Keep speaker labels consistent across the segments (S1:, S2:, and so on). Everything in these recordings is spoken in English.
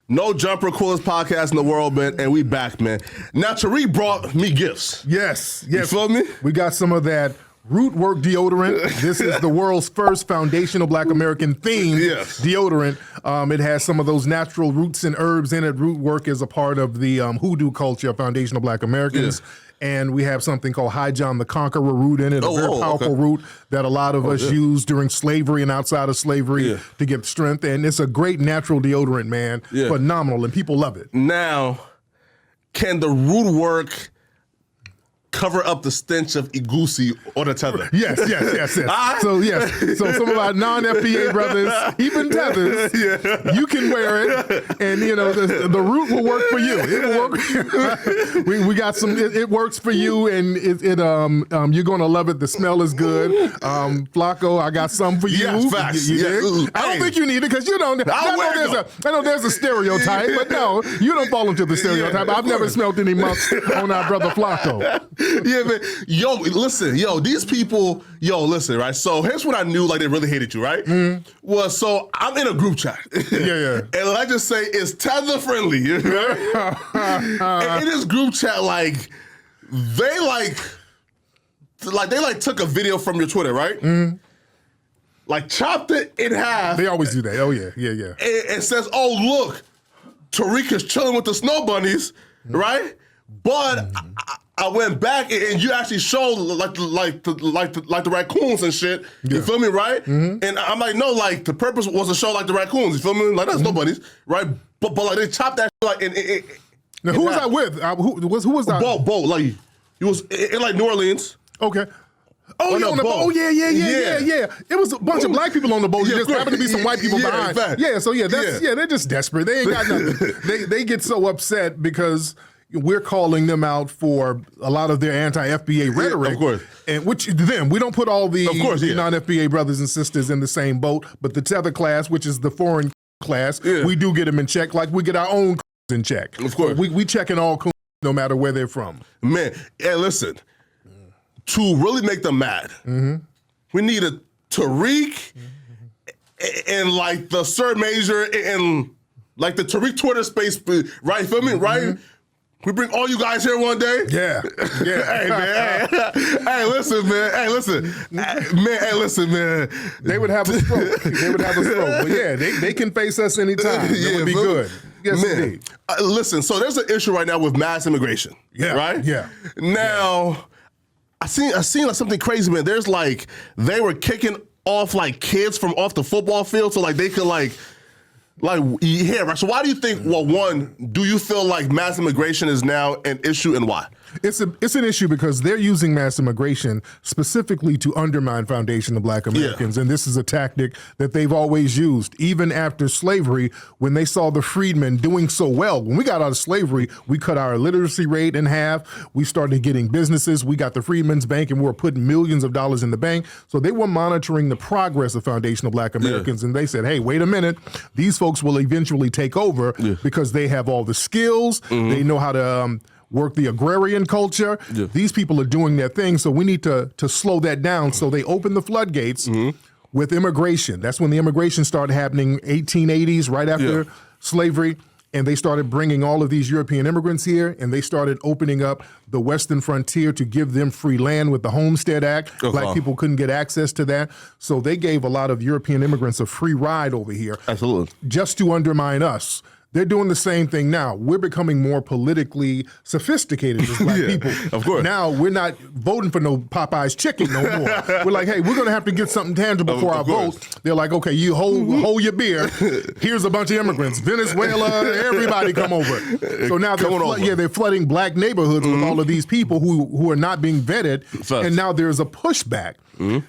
S1: No Jumper, coolest podcast in the world, man, and we back, man. Now, Tariq brought me gifts.
S2: Yes.
S1: You feel me?
S2: We got some of that root work deodorant. This is the world's first foundational Black American themed deodorant. It has some of those natural roots and herbs in it. Root work is a part of the hoodoo culture of foundational Black Americans. Yeah. And we have something called High John the Conqueror root in it, a very powerful root that a lot of us used during slavery and outside of slavery to get strength. And it's a great natural deodorant, man. Yeah. Phenomenal, and people love it.
S1: Now, can the root work cover up the stench of Igusi or the tether?
S2: Yes. So some of our non-FBA brothers, even tethers, you can wear it, and the root will work for you. It will work. we got some. It works for you, and you're gonna love it. The smell is good. Flakko, I got some for you.
S1: Yes, facts.
S2: I don't think you need it because you don't. I know there's a stereotype, but no, you don't fall into the stereotype. I've never smelled any months on our brother Flakko.
S1: Yeah, man. These people, listen, right? So here's what I knew, like, they really hated you, right? So I'm in a group chat. And let's just say it's tether friendly, right? And in this group chat, they took a video from your Twitter, right? Like chopped it in half.
S2: They always do that. Oh, yeah.
S1: And says, oh, look, Tariq is chilling with the snow bunnies, right? But I went back and you actually showed like the raccoons and shit. You feel me, right? And I'm like, no, like the purpose was to show like the raccoons. You feel me? Like that's nobody's, right? But like they chopped that shit like
S2: now who was I with? Who was that?
S1: Bo, like he was in like New Orleans.
S2: Okay. Oh, on the boat. Oh, yeah. It was a bunch of black people on the boat. There just happened to be some white people behind. They're just desperate. They ain't got nothing. They get so upset because we're calling them out for a lot of their anti-FBA rhetoric.
S1: Of course.
S2: And we don't put all the non-FBA brothers and sisters in the same boat, but the tether class, which is the foreign class, we do get them in check like we get our own in check.
S1: Of course.
S2: We checking all no matter where they're from.
S1: Man, listen, to really make them mad, we need a Tariq and like the Sir Major and like the Tariq Twitter space, right? Feel me, right? We bring all you guys here one day.
S2: Yeah.
S1: Hey, man. Hey, listen, man.
S2: They would have a stroke. But yeah, they can face us anytime. It would be good. Yes,
S1: man.
S2: Indeed.
S1: Listen, so there's an issue right now with mass immigration. Yeah. Right?
S2: Yeah.
S1: Now, I seen like something crazy, man. There's like, they were kicking off like kids from off the football field so like they could right? So why do you think, do you feel like mass immigration is now an issue and why?
S2: It's an issue because they're using mass immigration specifically to undermine foundational Black Americans. And this is a tactic that they've always used, even after slavery, when they saw the freedmen doing so well. When we got out of slavery, we cut our literacy rate in half. We started getting businesses. We got the Freedmen's Bank and we were putting millions of dollars in the bank. So they were monitoring the progress of foundational Black Americans. And they said, hey, wait a minute. These folks will eventually take over because they have all the skills. They know how to work the agrarian culture. These people are doing their thing, so we need to slow that down. So they open the floodgates with immigration. That's when the immigration started happening, 1880s, right after slavery. And they started bringing all of these European immigrants here, and they started opening up the western frontier to give them free land with the Homestead Act. Black people couldn't get access to that. So they gave a lot of European immigrants a free ride over here.
S1: Absolutely.
S2: Just to undermine us. They're doing the same thing now. We're becoming more politically sophisticated as Black people.
S1: Of course.
S2: Now we're not voting for no Popeye's chicken no more. We're like, hey, we're going to have to get something tangible for our vote. They're like, okay, you hold your beer. Here's a bunch of immigrants. Venezuela, everybody come over. So now they're flooding Black neighborhoods with all of these people who are not being vetted. And now there's a pushback.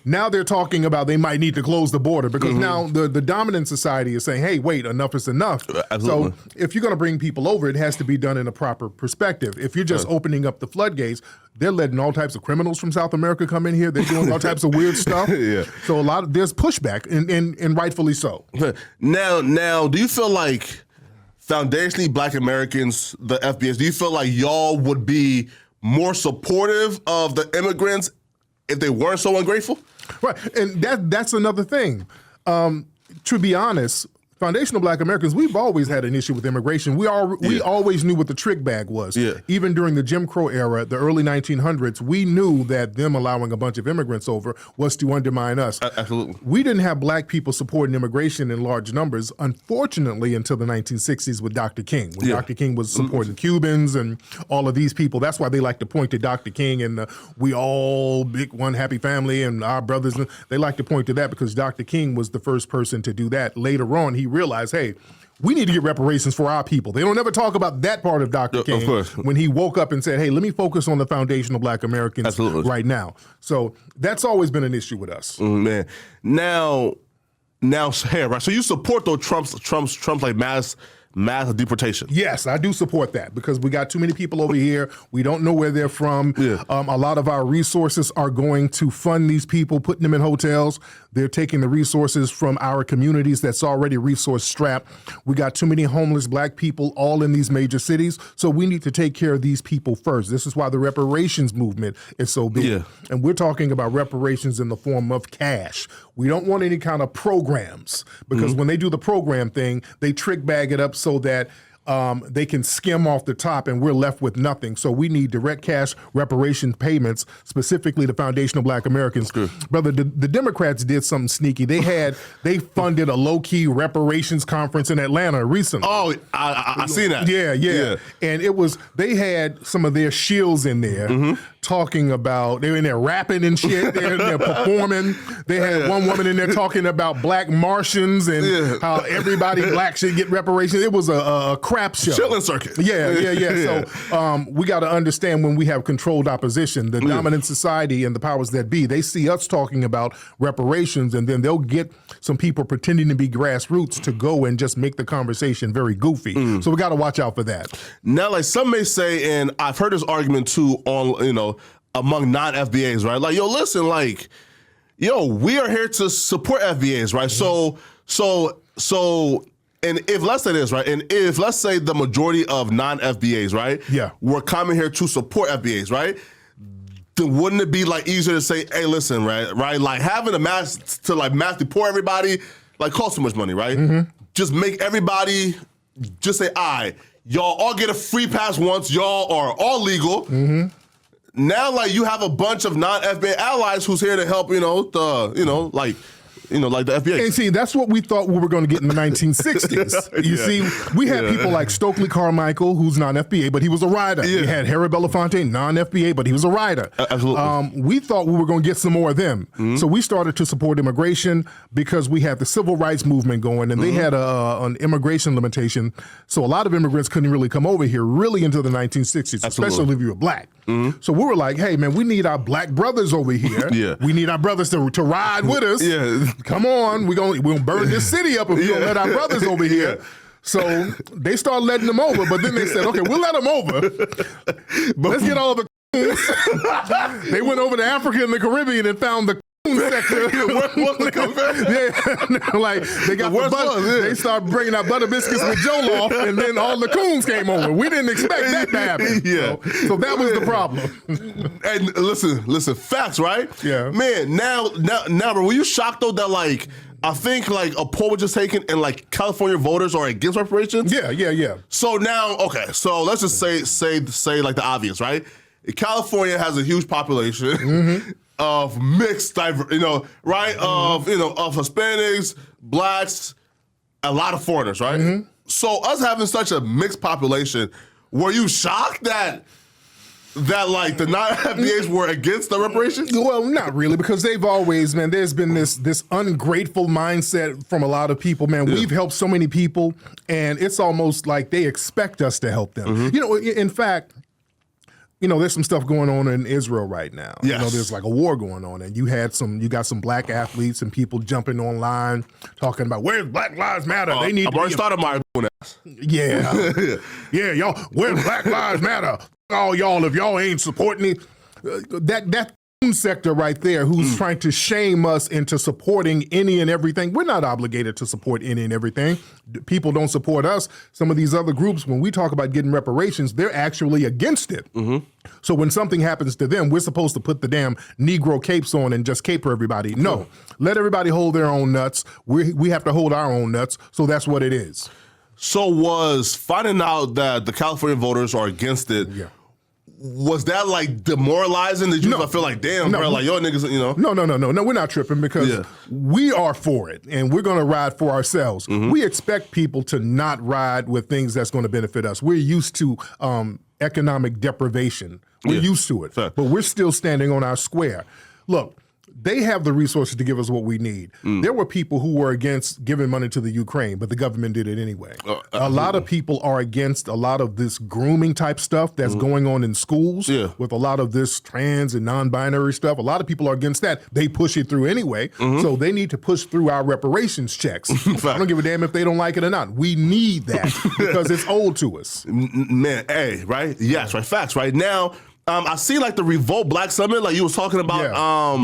S2: Now they're talking about they might need to close the border because now the dominant society is saying, hey, wait, enough is enough.
S1: Absolutely.
S2: So if you're going to bring people over, it has to be done in a proper perspective. If you're just opening up the floodgates, they're letting all types of criminals from South America come in here. They're doing all types of weird stuff. So there's pushback, and rightfully so.
S1: Now, do you feel like foundationally Black Americans, the FBS, do you feel like y'all would be more supportive of the immigrants if they weren't so ungrateful?
S2: Right, and that's another thing. To be honest, foundational Black Americans, we've always had an issue with immigration. We always knew what the trick bag was.
S1: Yeah.
S2: Even during the Jim Crow era, the early 1900s, we knew that them allowing a bunch of immigrants over was to undermine us.
S1: Absolutely.
S2: We didn't have Black people supporting immigration in large numbers, unfortunately, until the 1960s with Dr. King. When Dr. King was supporting Cubans and all of these people. That's why they like to point to Dr. King and we all big one happy family and our brothers. They like to point to that because Dr. King was the first person to do that. Later on, he realized, hey, we need to get reparations for our people. They don't ever talk about that part of Dr. King when he woke up and said, hey, let me focus on the foundational Black Americans right now. So that's always been an issue with us.
S1: Man, now, hey, right? So you support those Trump's like mass deportation?
S2: Yes, I do support that because we got too many people over here. We don't know where they're from. Yeah. A lot of our resources are going to fund these people, putting them in hotels. They're taking the resources from our communities that's already resource strapped. We got too many homeless Black people all in these major cities, so we need to take care of these people first. This is why the reparations movement is so big. Yeah. And we're talking about reparations in the form of cash. We don't want any kind of programs because when they do the program thing, they trick bag it up so that they can skim off the top and we're left with nothing. So we need direct cash reparation payments, specifically to foundational Black Americans. Brother, the Democrats did something sneaky. They funded a low-key reparations conference in Atlanta recently.
S1: Oh, I seen that.
S2: Yeah. And they had some of their shills in there talking about, they were in there rapping and shit, they're in there performing. They had one woman in there talking about Black Martians and how everybody Black should get reparations. It was a crap show.
S1: Chilling circuit.
S2: Yeah. So we got to understand when we have controlled opposition, the dominant society and the powers that be, they see us talking about reparations and then they'll get some people pretending to be grassroots to go and just make the conversation very goofy. So we got to watch out for that.
S1: Now, like some may say, and I've heard this argument too on, among non-FBAs, right? Like, listen, like, we are here to support FBAs, right? So, and if let's say this, right, and if let's say the majority of non-FBAs, right, we're coming here to support FBAs, right, then wouldn't it be like easier to say, hey, listen, right, like having a mass deport everybody, like costs too much money, right? Just make everybody just say, y'all all get a free pass once, y'all are all legal. Now, like, you have a bunch of non-FBA allies who's here to help, like the FBA.
S2: And see, that's what we thought we were going to get in the 1960s. You see, we had people like Stokely Carmichael, who's non-FBA, but he was a rider. We had Harry Belafonte, non-FBA, but he was a rider.
S1: Absolutely.
S2: We thought we were going to get some more of them. So we started to support immigration because we had the civil rights movement going, and they had an immigration limitation. So a lot of immigrants couldn't really come over here really until the 1960s, especially if you were Black. So we were like, hey, man, we need our Black brothers over here. We need our brothers to ride with us. Come on, we're gonna burn this city up if you don't let our brothers over here. So they started letting them over, but then they said, okay, we'll let them over. But let's get all the coons. They went over to Africa and the Caribbean and found the sector. Like they got the butter. They started bringing out butter biscuits with Jollof, and then all the coons came over. We didn't expect that to happen. So that was the problem.
S1: And listen, facts, right? Man, now, bro, were you shocked though that like I think like a poll was just taken and like California voters are against reparations?
S2: Yeah.
S1: So now, okay, so let's just say like the obvious, right? California has a huge population. Of mixed, of Hispanics, Blacks, a lot of foreigners, right? So us having such a mixed population, were you shocked that like the non-FBAs were against the reparations?
S2: Well, not really, because they've always, man, there's been this ungrateful mindset from a lot of people, man. We've helped so many people, and it's almost like they expect us to help them. In fact, there's some stuff going on in Israel right now. There's like a war going on, and you got some Black athletes and people jumping online talking about where's Black Lives Matter. They need.
S1: I've already started my ass.
S2: Y'all. Where's Black Lives Matter? All y'all, if y'all ain't supporting it, that sector right there who's trying to shame us into supporting any and everything. We're not obligated to support any and everything. People don't support us. Some of these other groups, when we talk about getting reparations, they're actually against it. So when something happens to them, we're supposed to put the damn Negro capes on and just caper everybody. No, let everybody hold their own nuts. We have to hold our own nuts. So that's what it is.
S1: So was finding out that the California voters are against it, was that like demoralizing? Did you feel like, damn, bro, like yo niggas, you know?
S2: No, we're not tripping because we are for it and we're going to ride for ourselves. We expect people to not ride with things that's going to benefit us. We're used to economic deprivation. We're used to it, but we're still standing on our square. Look, they have the resources to give us what we need. There were people who were against giving money to the Ukraine, but the government did it anyway. A lot of people are against a lot of this grooming type stuff that's going on in schools with a lot of this trans and non-binary stuff. A lot of people are against that. They push it through anyway, so they need to push through our reparations checks. I don't give a damn if they don't like it or not. We need that because it's owed to us.
S1: Man, hey, right? Yes, right, facts. Right now, I see like the Revolt Black Summit, like you was talking about,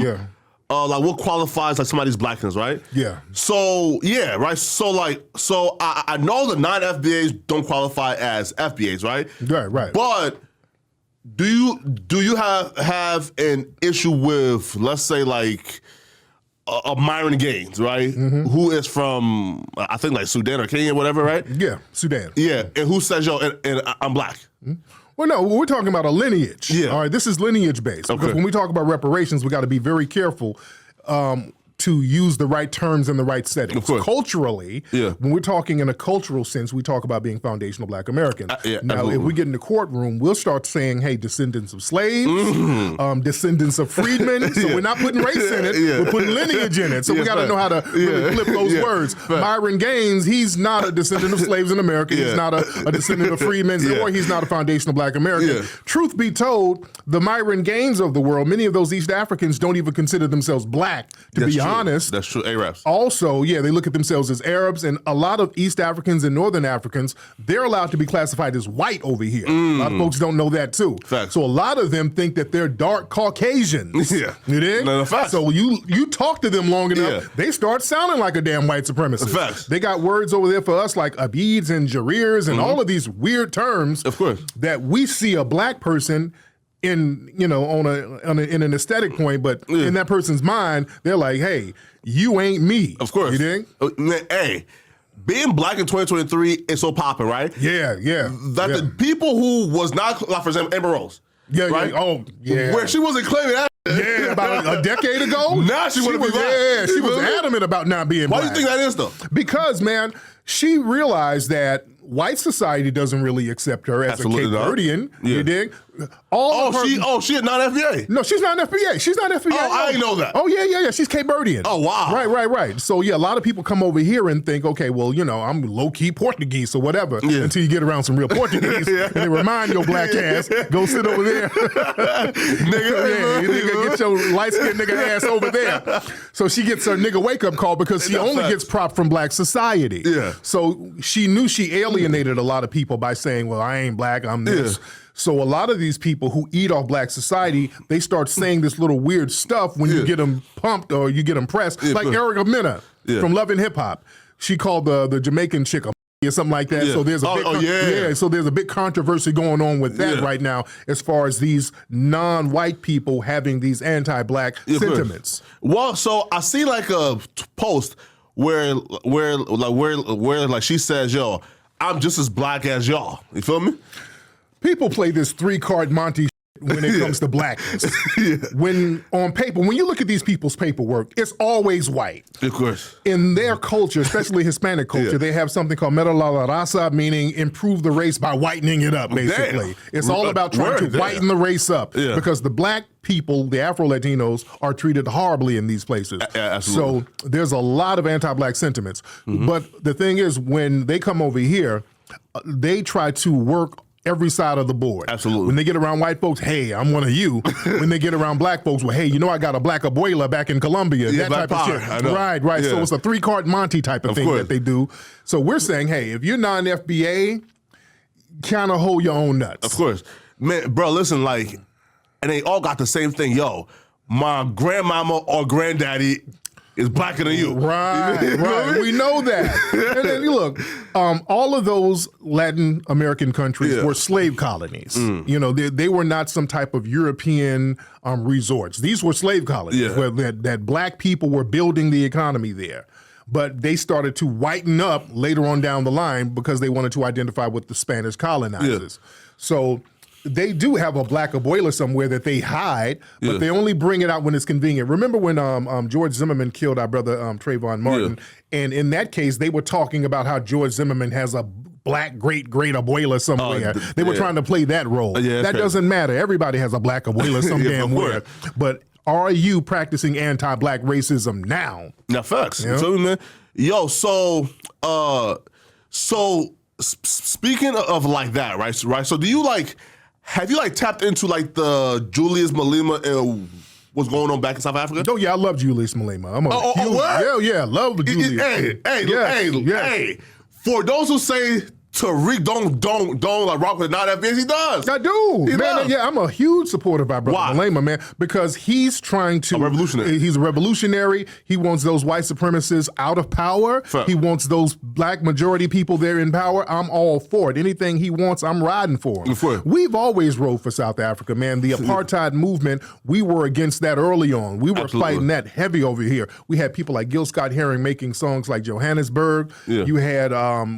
S1: like what qualifies like somebody's blackness, right?
S2: Yeah.
S1: So right. So I know the non-FBAs don't qualify as FBAs, right?
S2: Right.
S1: But do you have an issue with, let's say, like a Myron Gaines, right? Who is from I think like Sudan or Kenya, whatever, right?
S2: Yeah, Sudan.
S1: Yeah, and who says yo, and I'm black.
S2: Well, no, we're talking about a lineage. All right, this is lineage based. Because when we talk about reparations, we got to be very careful to use the right terms in the right settings.
S1: Of course.
S2: Culturally, when we're talking in a cultural sense, we talk about being foundational Black American. Now,
S1: absolutely.
S2: if we get in the courtroom, we'll start saying, hey, descendants of slaves, descendants of freedmen. So we're not putting race in it, we're putting lineage in it. So we got to know how to really flip those words. Myron Gaines, he's not a descendant of slaves in America. He's not a descendant of freedmen, or he's not a foundational Black American. Truth be told, the Myron Gaines of the world, many of those East Africans don't even consider themselves Black, to be honest.
S1: That's true. Arabs.
S2: Also, they look at themselves as Arabs, and a lot of East Africans and Northern Africans, they're allowed to be classified as white over here. A lot of folks don't know that too.
S1: Facts.
S2: So a lot of them think that they're dark Caucasians. You dig?
S1: No, facts.
S2: So you talk to them long enough, they start sounding like a damn white supremacist.
S1: Facts.
S2: They got words over there for us like abids and jarirs and all of these weird terms.
S1: Of course.
S2: That we see a Black person in in an aesthetic point, but in that person's mind, they're like, hey, you ain't me.
S1: Of course.
S2: You dig?
S1: Hey, being Black in 2023 is so popping, right?
S2: Yeah.
S1: That the people who was not, like for example, Amber Rose. Right? Where she wasn't claiming that.
S2: About a decade ago.
S1: Now she want to be Black.
S2: Yeah, she was adamant about not being Black.
S1: Why do you think that is though?
S2: Because, man, she realized that white society doesn't really accept her as a Cape Verdean. You dig?
S1: She not FBA.
S2: No, she's not an FBA. She's not FBA.
S1: Oh, I didn't know that.
S2: Oh, yeah. She's Cape Verdean.
S1: Oh, wow.
S2: Right. So, a lot of people come over here and think, okay, well, I'm low-key Portuguese or whatever until you get around some real Portuguese and they remind your Black ass, go sit over there. Nigga, get your light-skinned nigga ass over there. So she gets her nigga wake-up call because she only gets propped from Black society. So she knew she alienated a lot of people by saying, well, I ain't Black, I'm this. So a lot of these people who eat off Black society, they start saying this little weird stuff when you get them pumped or you get them pressed. Like Erica Mena from Love and Hip Hop. She called the Jamaican chick a or something like that. So there's a so there's a big controversy going on with that right now as far as these non-white people having these anti-Black sentiments.
S1: Well, so I see like a post where she says, yo, I'm just as Black as y'all. You feel me?
S2: People play this 3-card Monty when it comes to blackness. When on paper, when you look at these people's paperwork, it's always white.
S1: Of course.
S2: In their culture, especially Hispanic culture, they have something called mejorar la raza, meaning improve the race by whitening it up, basically. It's all about trying to whiten the race up because the Black people, the Afro-Latinos, are treated horribly in these places. So there's a lot of anti-Black sentiments. But the thing is, when they come over here, they try to work every side of the board.
S1: Absolutely.
S2: When they get around white folks, hey, I'm one of you. When they get around Black folks, well, hey, I got a Black abuela back in Colombia. That type of shit. Right. Yeah. So it's a 3-card Monty type of thing that they do. So we're saying, hey, if you're non-FBA, kind of hold your own nuts.
S1: Of course. Man, bro, listen, and they all got the same thing. Yo, my grandmama or granddaddy is blacker than you.
S2: Right. We know that. And then look, all of those Latin American countries were slave colonies. You know, they were not some type of European resorts. These were slave colonies where that black people were building the economy there. But they started to whiten up later on down the line because they wanted to identify with the Spanish colonizers. So they do have a black abuela somewhere that they hide, but they only bring it out when it's convenient. Remember when George Zimmerman killed our brother Trayvon Martin? And in that case, they were talking about how George Zimmerman has a black great abuela somewhere. They were trying to play that role. That doesn't matter. Everybody has a black abuela some damn where. But are you practicing anti-black racism now?
S1: Now, facts.
S2: Yeah.
S1: So, man, yo, so speaking of like that, right? So do you have you tapped into the Julius Malema and what's going on back in South Africa?
S2: Oh yeah, I love Julius Malema. I'm a huge, love Julius.
S1: Hey. For those who say Tariq don't rock with it, not that bitch, he does.
S2: I do. I'm a huge supporter of our brother Malema, man, because he's trying to...
S1: A revolutionary.
S2: He's a revolutionary. He wants those white supremacists out of power.
S1: Fair.
S2: He wants those black majority people there in power. I'm all for it. Anything he wants, I'm riding for him. We've always rode for South Africa, man. The apartheid movement, we were against that early on. We were fighting that heavy over here. We had people like Gil Scott-Heron making songs like Johannesburg. You had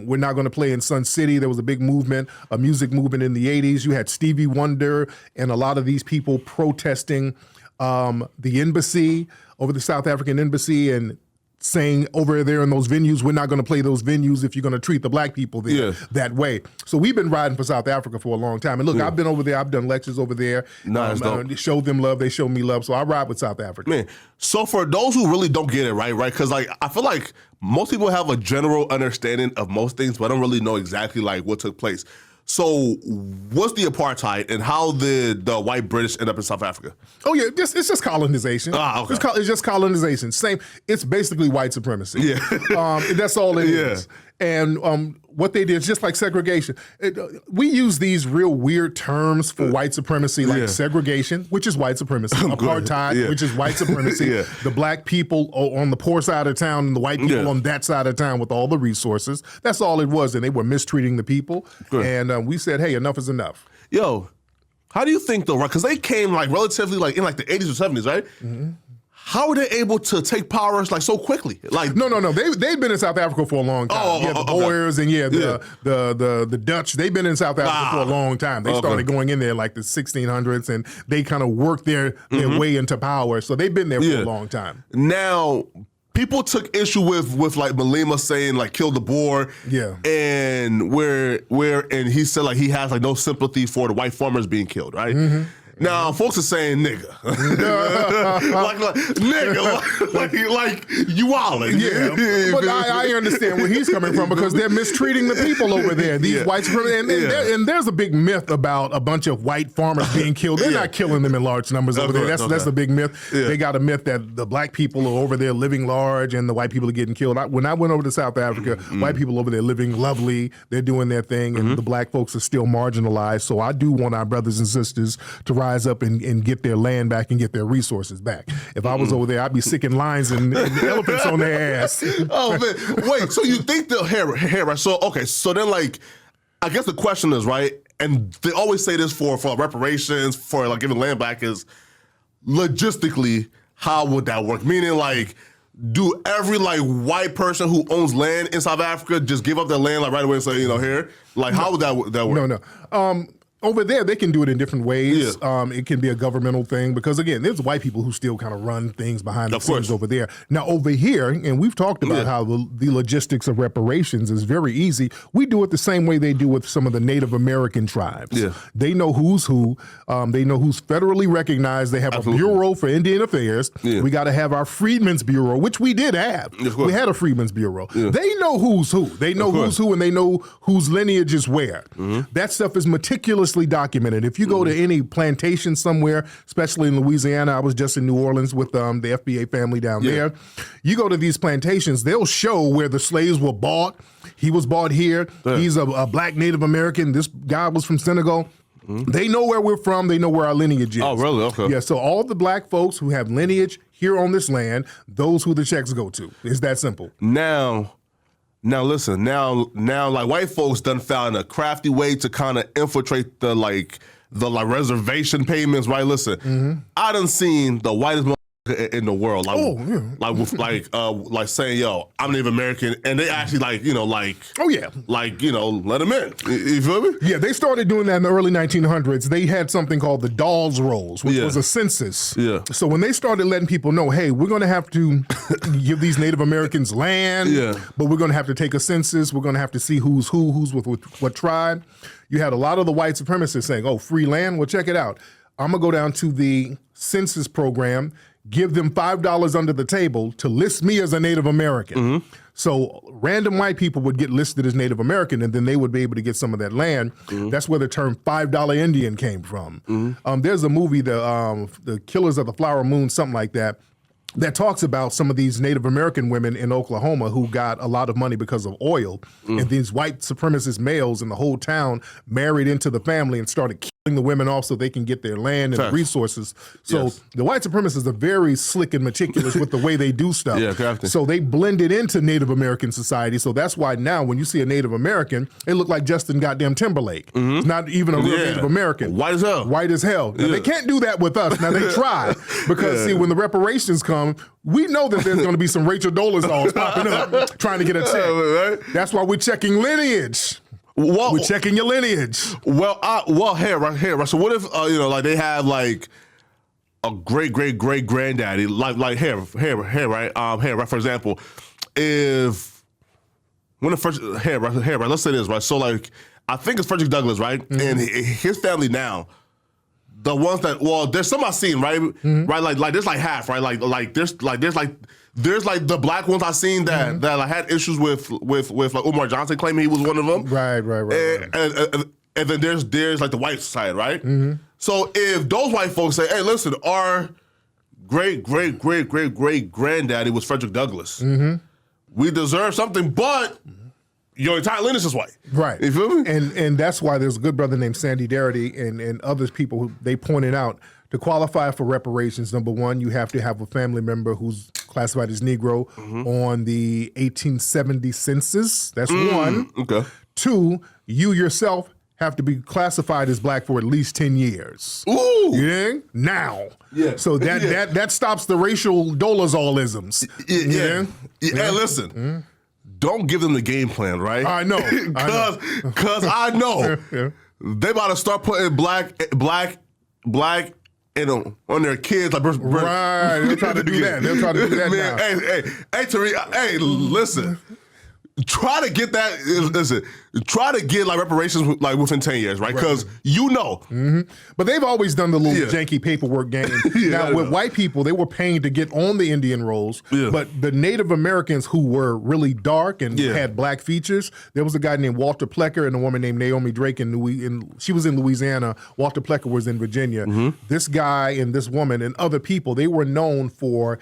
S2: We're Not Gonna Play in Sun City. There was a big movement, a music movement in the 80s. You had Stevie Wonder and a lot of these people protesting the embassy, over the South African embassy, and saying over there in those venues, we're not going to play those venues if you're going to treat the black people there that way. So we've been riding for South Africa for a long time. And look, I've been over there. I've done lectures over there. Show them love. They show me love. So I ride with South Africa.
S1: Man, so for those who really don't get it, right? Because I feel like most people have a general understanding of most things, but don't really know exactly what took place. So what's the apartheid and how did the white British end up in South Africa?
S2: Oh yeah, it's just colonization.
S1: Okay.
S2: It's just colonization. Same. It's basically white supremacy. That's all it is. And what they did is just like segregation. We use these real weird terms for white supremacy, like segregation, which is white supremacy, apartheid, which is white supremacy, the black people on the poor side of town and the white people on that side of town with all the resources. That's all it was, and they were mistreating the people. And we said, hey, enough is enough.
S1: Yo, how do you think though, right? Because they came relatively in the 80s or 70s, right? Mm-hmm. How were they able to take power so quickly?
S2: No. They've been in South Africa for a long time. The Boers and the Dutch. They've been in South Africa for a long time. They started going in there the 1600s, and they kind of worked their way into power. So they've been there for a long time.
S1: Now, people took issue with Malema saying kill the Boer. And and he said he has no sympathy for the white farmers being killed, right? Mm-hmm. Now, folks are saying nigga. nigga, you wildin'.
S2: Yeah, but I understand where he's coming from because they're mistreating the people over there. These white supremacists. And there's a big myth about a bunch of white farmers being killed. They're not killing them in large numbers over there. That's the big myth. They got a myth that the black people are over there living large and the white people are getting killed. When I went over to South Africa, white people over there living lovely. They're doing their thing, and the black folks are still marginalized. So I do want our brothers and sisters to rise up and get their land back and get their resources back. If I was over there, I'd be sick in lines and elephants on their ass.
S1: Oh man, wait. So you think they'll hear right? So okay. So then I guess the question is right, and they always say this for reparations for giving land back is logistically how would that work? Meaning do every white person who owns land in South Africa just give up their land right away and say here? How would that work?
S2: No. Over there, they can do it in different ways. It can be a governmental thing because, again, there's white people who still kind of run things behind the scenes over there. Now, over here, and we've talked about how the logistics of reparations is very easy. We do it the same way they do with some of the Native American tribes. They know who's who. They know who's federally recognized. They have a Bureau for Indian Affairs. We got to have our Freedmen's Bureau, which we did have. We had a Freedmen's Bureau. They know who's who. They know who's who, and they know whose lineage is where. That stuff is meticulously documented. If you go to any plantation somewhere, especially in Louisiana, I was just in New Orleans with the FBA family down there. You go to these plantations, they'll show where the slaves were bought. He was bought here. He's a black Native American. This guy was from Senegal. They know where we're from. They know where our lineage is.
S1: Oh, really? Okay.
S2: Yeah, so all the black folks who have lineage here on this land, those who the checks go to. It's that simple.
S1: Now listen, now like white folks done found a crafty way to kind of infiltrate the reservation payments, right? Listen, I done seen the whitest in the world, like saying, "Yo, I'm Native American," and they actually let them in. You feel me?
S2: Yeah, they started doing that in the early 1900s. They had something called the Dawes Rolls, which was a census.
S1: Yeah.
S2: So when they started letting people know, hey, we're going to have to give these Native Americans land, but we're going to have to take a census. We're going to have to see who's with what tribe. You had a lot of the white supremacists saying, "Oh, free land? Well, check it out. I'm going to go down to the census program, give them $5 under the table to list me as a Native American." So random white people would get listed as Native American, and then they would be able to get some of that land. That's where the term $5 Indian came from. There's a movie, the Killers of the Flower Moon, something like that talks about some of these Native American women in Oklahoma who got a lot of money because of oil. And these white supremacist males in the whole town married into the family and started killing the women off so they can get their land and resources. So the white supremacists are very slick and meticulous with the way they do stuff. So they blended into Native American society. So that's why now when you see a Native American, it look like Justin goddamn Timberlake. It's not even a real Native American.
S1: White as hell.
S2: White as hell. Now, they can't do that with us. Now they try because see, when the reparations come, we know that there's going to be some Rachel Dolezals popping up trying to get a check. That's why we're checking lineage. We're checking your lineage.
S1: Right. So what if they have like a great granddaddy, like here, right? For example, if when the first right, let's say this, right? So like I think it's Frederick Douglass, right? And his family now. The ones that there's some I've seen, right? Right, like there's like half, right? Like there's the black ones I've seen that I had issues with like Umar Johnson claiming he was one of them.
S2: Right.
S1: And then there's like the white side, right? So if those white folks say, hey, listen, our great granddaddy was Frederick Douglass, we deserve something, but your entire lineage is white.
S2: Right.
S1: You feel me?
S2: And that's why there's a good brother named Sandy Darity and other people who they pointed out to qualify for reparations. Number one, you have to have a family member who's classified as Negro on the 1870 census. That's one.
S1: Okay.
S2: Two, you yourself have to be classified as black for at least 10 years.
S1: Ooh.
S2: Yeah? Now.
S1: Yeah.
S2: So that stops the racial Dolazolisms.
S1: Yeah. Hey, listen. Don't give them the game plan, right?
S2: I know.
S1: Because I know they about to start putting black on their kids. Like,
S2: right. They'll try to do that. They'll try to do that now.
S1: Hey, Tariq, hey, listen. Try to get that. Listen, try to get like reparations like within 10 years, right? Because
S2: But they've always done the little janky paperwork game. Now with white people, they were paying to get on the Indian rolls. But the Native Americans who were really dark and had black features, there was a guy named Walter Plecker and a woman named Naomi Drake she was in Louisiana. Walter Plecker was in Virginia. This guy and this woman and other people, they were known for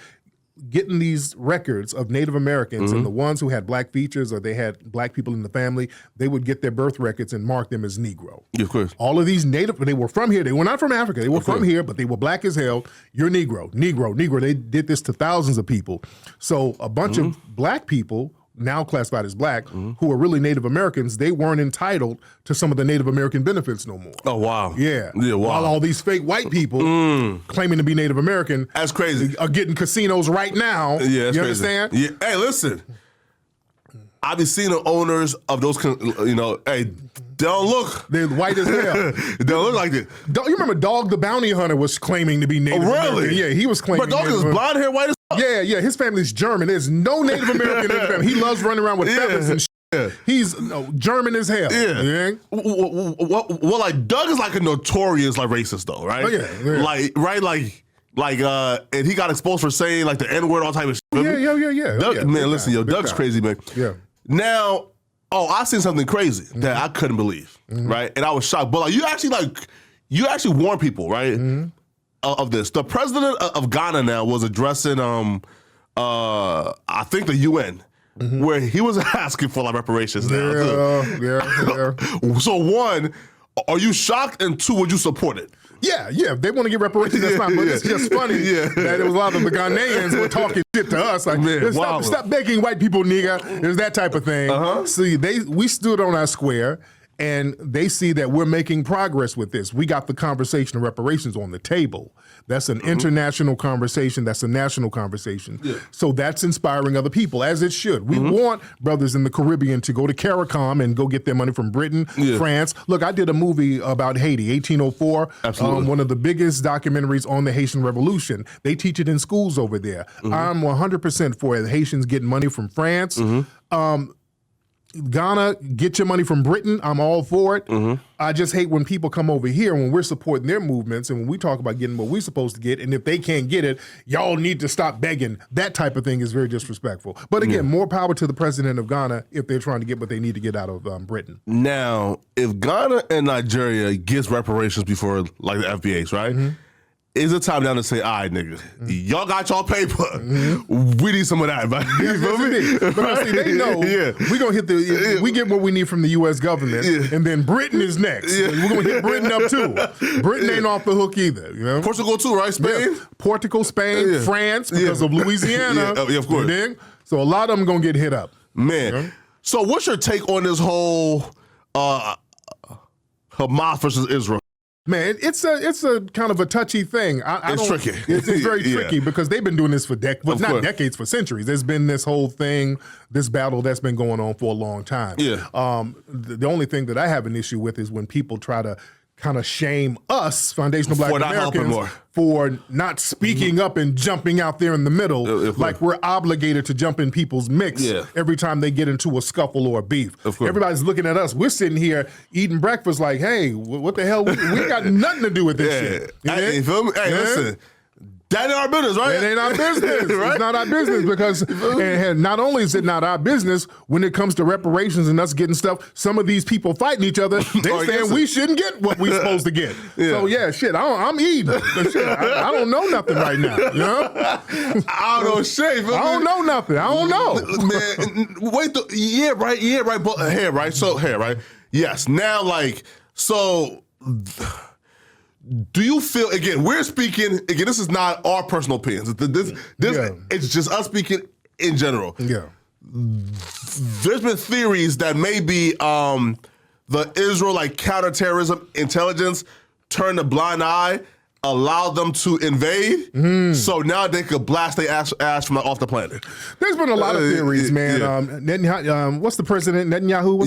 S2: getting these records of Native Americans and the ones who had black features or they had black people in the family, they would get their birth records and mark them as Negro.
S1: Yeah, of course.
S2: All of these Native, they were from here. They were not from Africa. They were from here, but they were black as hell. You're Negro. They did this to thousands of people. So a bunch of black people now classified as black, who are really Native Americans, they weren't entitled to some of the Native American benefits no more.
S1: Oh, wow.
S2: Yeah.
S1: Wow.
S2: While all these fake white people claiming to be Native American
S1: that's crazy.
S2: Are getting casinos right now.
S1: Yeah, that's
S2: you
S1: crazy.
S2: Understand?
S1: Yeah. Hey, listen. I be seeing the owners of those, they don't look.
S2: They're white as hell.
S1: They don't look like this.
S2: You remember Dog the Bounty Hunter was claiming to be Native American? Yeah, he was claiming.
S1: But Dog is blonde hair, white as fuck.
S2: Yeah. His family's German. There's no Native American in the family. He loves running around with feathers and shit. Yeah. He's German as hell.
S1: Yeah. Well, like Doug is like a notorious like racist though, right?
S2: Oh, yeah.
S1: And he got exposed for saying like the N-word, all type of shit.
S2: Yeah.
S1: Doug, man, listen, Doug's crazy, man.
S2: Yeah.
S1: Now, I seen something crazy that I couldn't believe, right? And I was shocked. But like you actually warn people, right? Of this. The president of Ghana now was addressing I think the UN. Where he was asking for like reparations now.
S2: Yeah.
S1: So one, Are you shocked? And two, would you support it?
S2: Yeah, if they want to get reparations, that's fine. But it's just funny that it was a lot of the Ghanaians were talking shit to us. Like, stop begging white people, nigga. There's that type of thing. See, we stood on our square, and they see that we're making progress with this. We got the conversation of reparations on the table. That's an international conversation. That's a national conversation. Yeah. So that's inspiring other people, as it should. We want brothers in the Caribbean to go to CARICOM and go get their money from Britain, France. Look, I did a movie about Haiti, 1804. Absolutely. One of the biggest documentaries on the Haitian Revolution. They teach it in schools over there. I'm 100% for the Haitians getting money from France. Ghana, get your money from Britain. I'm all for it. I just hate when people come over here when we're supporting their movements and when we talk about getting what we're supposed to get, and if they can't get it, y'all need to stop begging. That type of thing is very disrespectful. But again, more power to the president of Ghana if they're trying to get what they need to get out of Britain. Now, if Ghana and Nigeria gets reparations before, like the FBAs, right? Is it time now to say, all right, nigga, y'all got y'all paper. We need some of that, man. You feel me? But see, they know we gonna hit we get what we need from the U.S. government, and then Britain is next. We're gonna hit Britain up too. Britain ain't off the hook either. You know?
S1: Portugal too, right? Spain?
S2: Portugal, Spain, France, because of Louisiana.
S1: Of course.
S2: So a lot of them gonna get hit up.
S1: Man. You know? So what's your take on this whole Hamas versus Israel?
S2: Man, it's a kind of a touchy thing.
S1: It's tricky.
S2: It's very tricky because they've been doing this for decades, for centuries. There's been this whole thing, this battle that's been going on for a long time. The only thing that I have an issue with is when people try to kind of shame us, foundational Black Americans, for not speaking up and jumping out there in the middle, like we're obligated to jump in people's mix every time they get into a scuffle or a beef. Everybody's looking at us. We're sitting here eating breakfast like, hey, what the hell? We got nothing to do with this shit.
S1: You feel me? Hey, listen. That ain't our business, right?
S2: It ain't our business. Right? It's not our business because and not only is it not our business, when it comes to reparations and us getting stuff, some of these people fighting each other, they're saying we shouldn't get what we're supposed to get. So shit, I'm eating. But shit, I don't know nothing right now. You know?
S1: I don't know shit.
S2: I don't know nothing. I don't know.
S1: Man, wait, right. But here, right? So here, right? Yes. Now, so. Do you feel, again, we're speaking, this is not our personal opinions. It's just us speaking in general. There's been theories that maybe the Israel counterterrorism intelligence turned a blind eye, allowed them to invade, so now they could blast their ass from off the planet.
S2: There's been a lot of theories, man. What's the president, Netanyahu?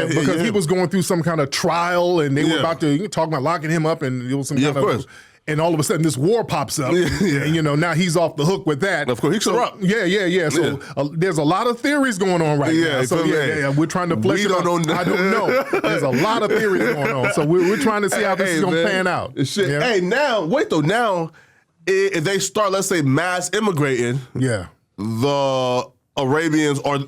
S2: Because he was going through some kind of trial, and they were about to talk about locking him up, and it was some kind of and all of a sudden this war pops up, and now he's off the hook with that.
S1: Of course, he's corrupt.
S2: So there's a lot of theories going on right now. So we're trying to flesh it out. I don't know. There's a lot of theories going on. So we're trying to see how this is going to pan out.
S1: Hey, now wait though. Now if they start, let's say, mass immigrating, the Arabians like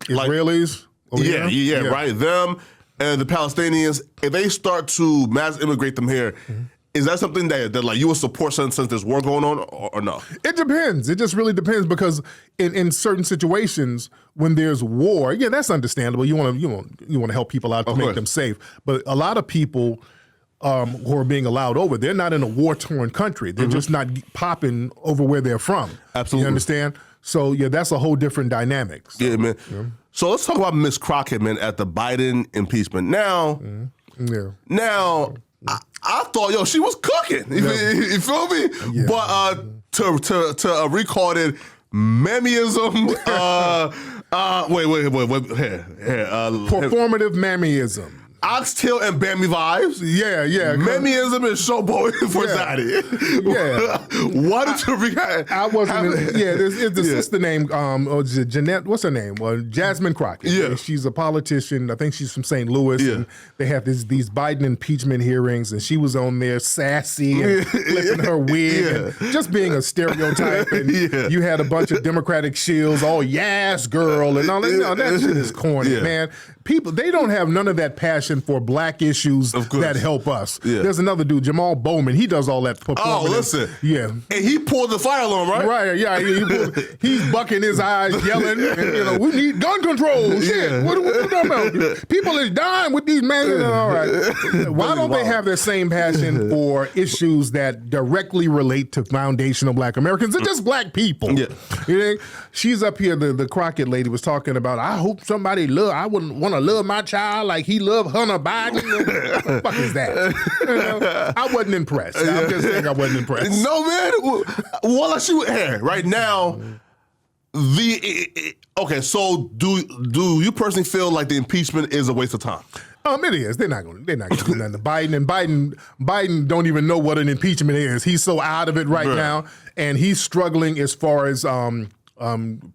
S2: Israelis.
S1: Right. Them. And the Palestinians, if they start to mass immigrate them here, is that something that you would support since there's war going on, or no?
S2: It depends. It just really depends because in certain situations when there's war, that's understandable. You want to help people out to make them safe. But a lot of people who are being allowed over, they're not in a war-torn country. They're just not popping over where they're from.
S1: Absolutely.
S2: You understand? So that's a whole different dynamic. So,
S1: man. Yeah. So let's talk about Miss Crockett, man, at the Biden impeachment. Now, I thought, she was cooking. You feel me? Yeah. But to recall it, Mammyism. Wait. Here.
S2: Performative Mammyism.
S1: Oxtail and Bammy vibes. Mammyism and showboat for Zaddy. Why did you react?
S2: I wasn't. There's the sister named Jeanette. What's her name? Jasmine Crockett. She's a politician. I think she's from St. Louis. And they have these Biden impeachment hearings, and she was on there sassy and flipping her wig, and just being a stereotype. And you had a bunch of Democratic shills, all yes girl, and all that. That shit is corny, man. People, they don't have none of that passion passion for black issues that help us.
S1: Yeah.
S2: There's another dude, Jamal Bowman. He does all that performing.
S1: Oh, listen.
S2: Yeah.
S1: And he pulled the fire alarm, right?
S2: Right, yeah. He's bucking his eyes, yelling, and, we need gun control. Shit. What are we talking about? People is dying with these men. All right. Why don't they have the same passion for issues that directly relate to foundational black Americans and just black people?
S1: Yeah.
S2: You know? She's up here, the Crockett lady was talking about, I hope somebody I wouldn't want to love my child like he loved Hunter Biden. What the fuck is that? I wasn't impressed. I'm just saying I wasn't impressed.
S1: No, man. Well, let's shoot here. Right now, okay, so do you personally feel like the impeachment is a waste of time?
S2: It is. They're not going to do nothing to Biden. And Biden don't even know what an impeachment is. He's so out of it right now, and he's struggling as far as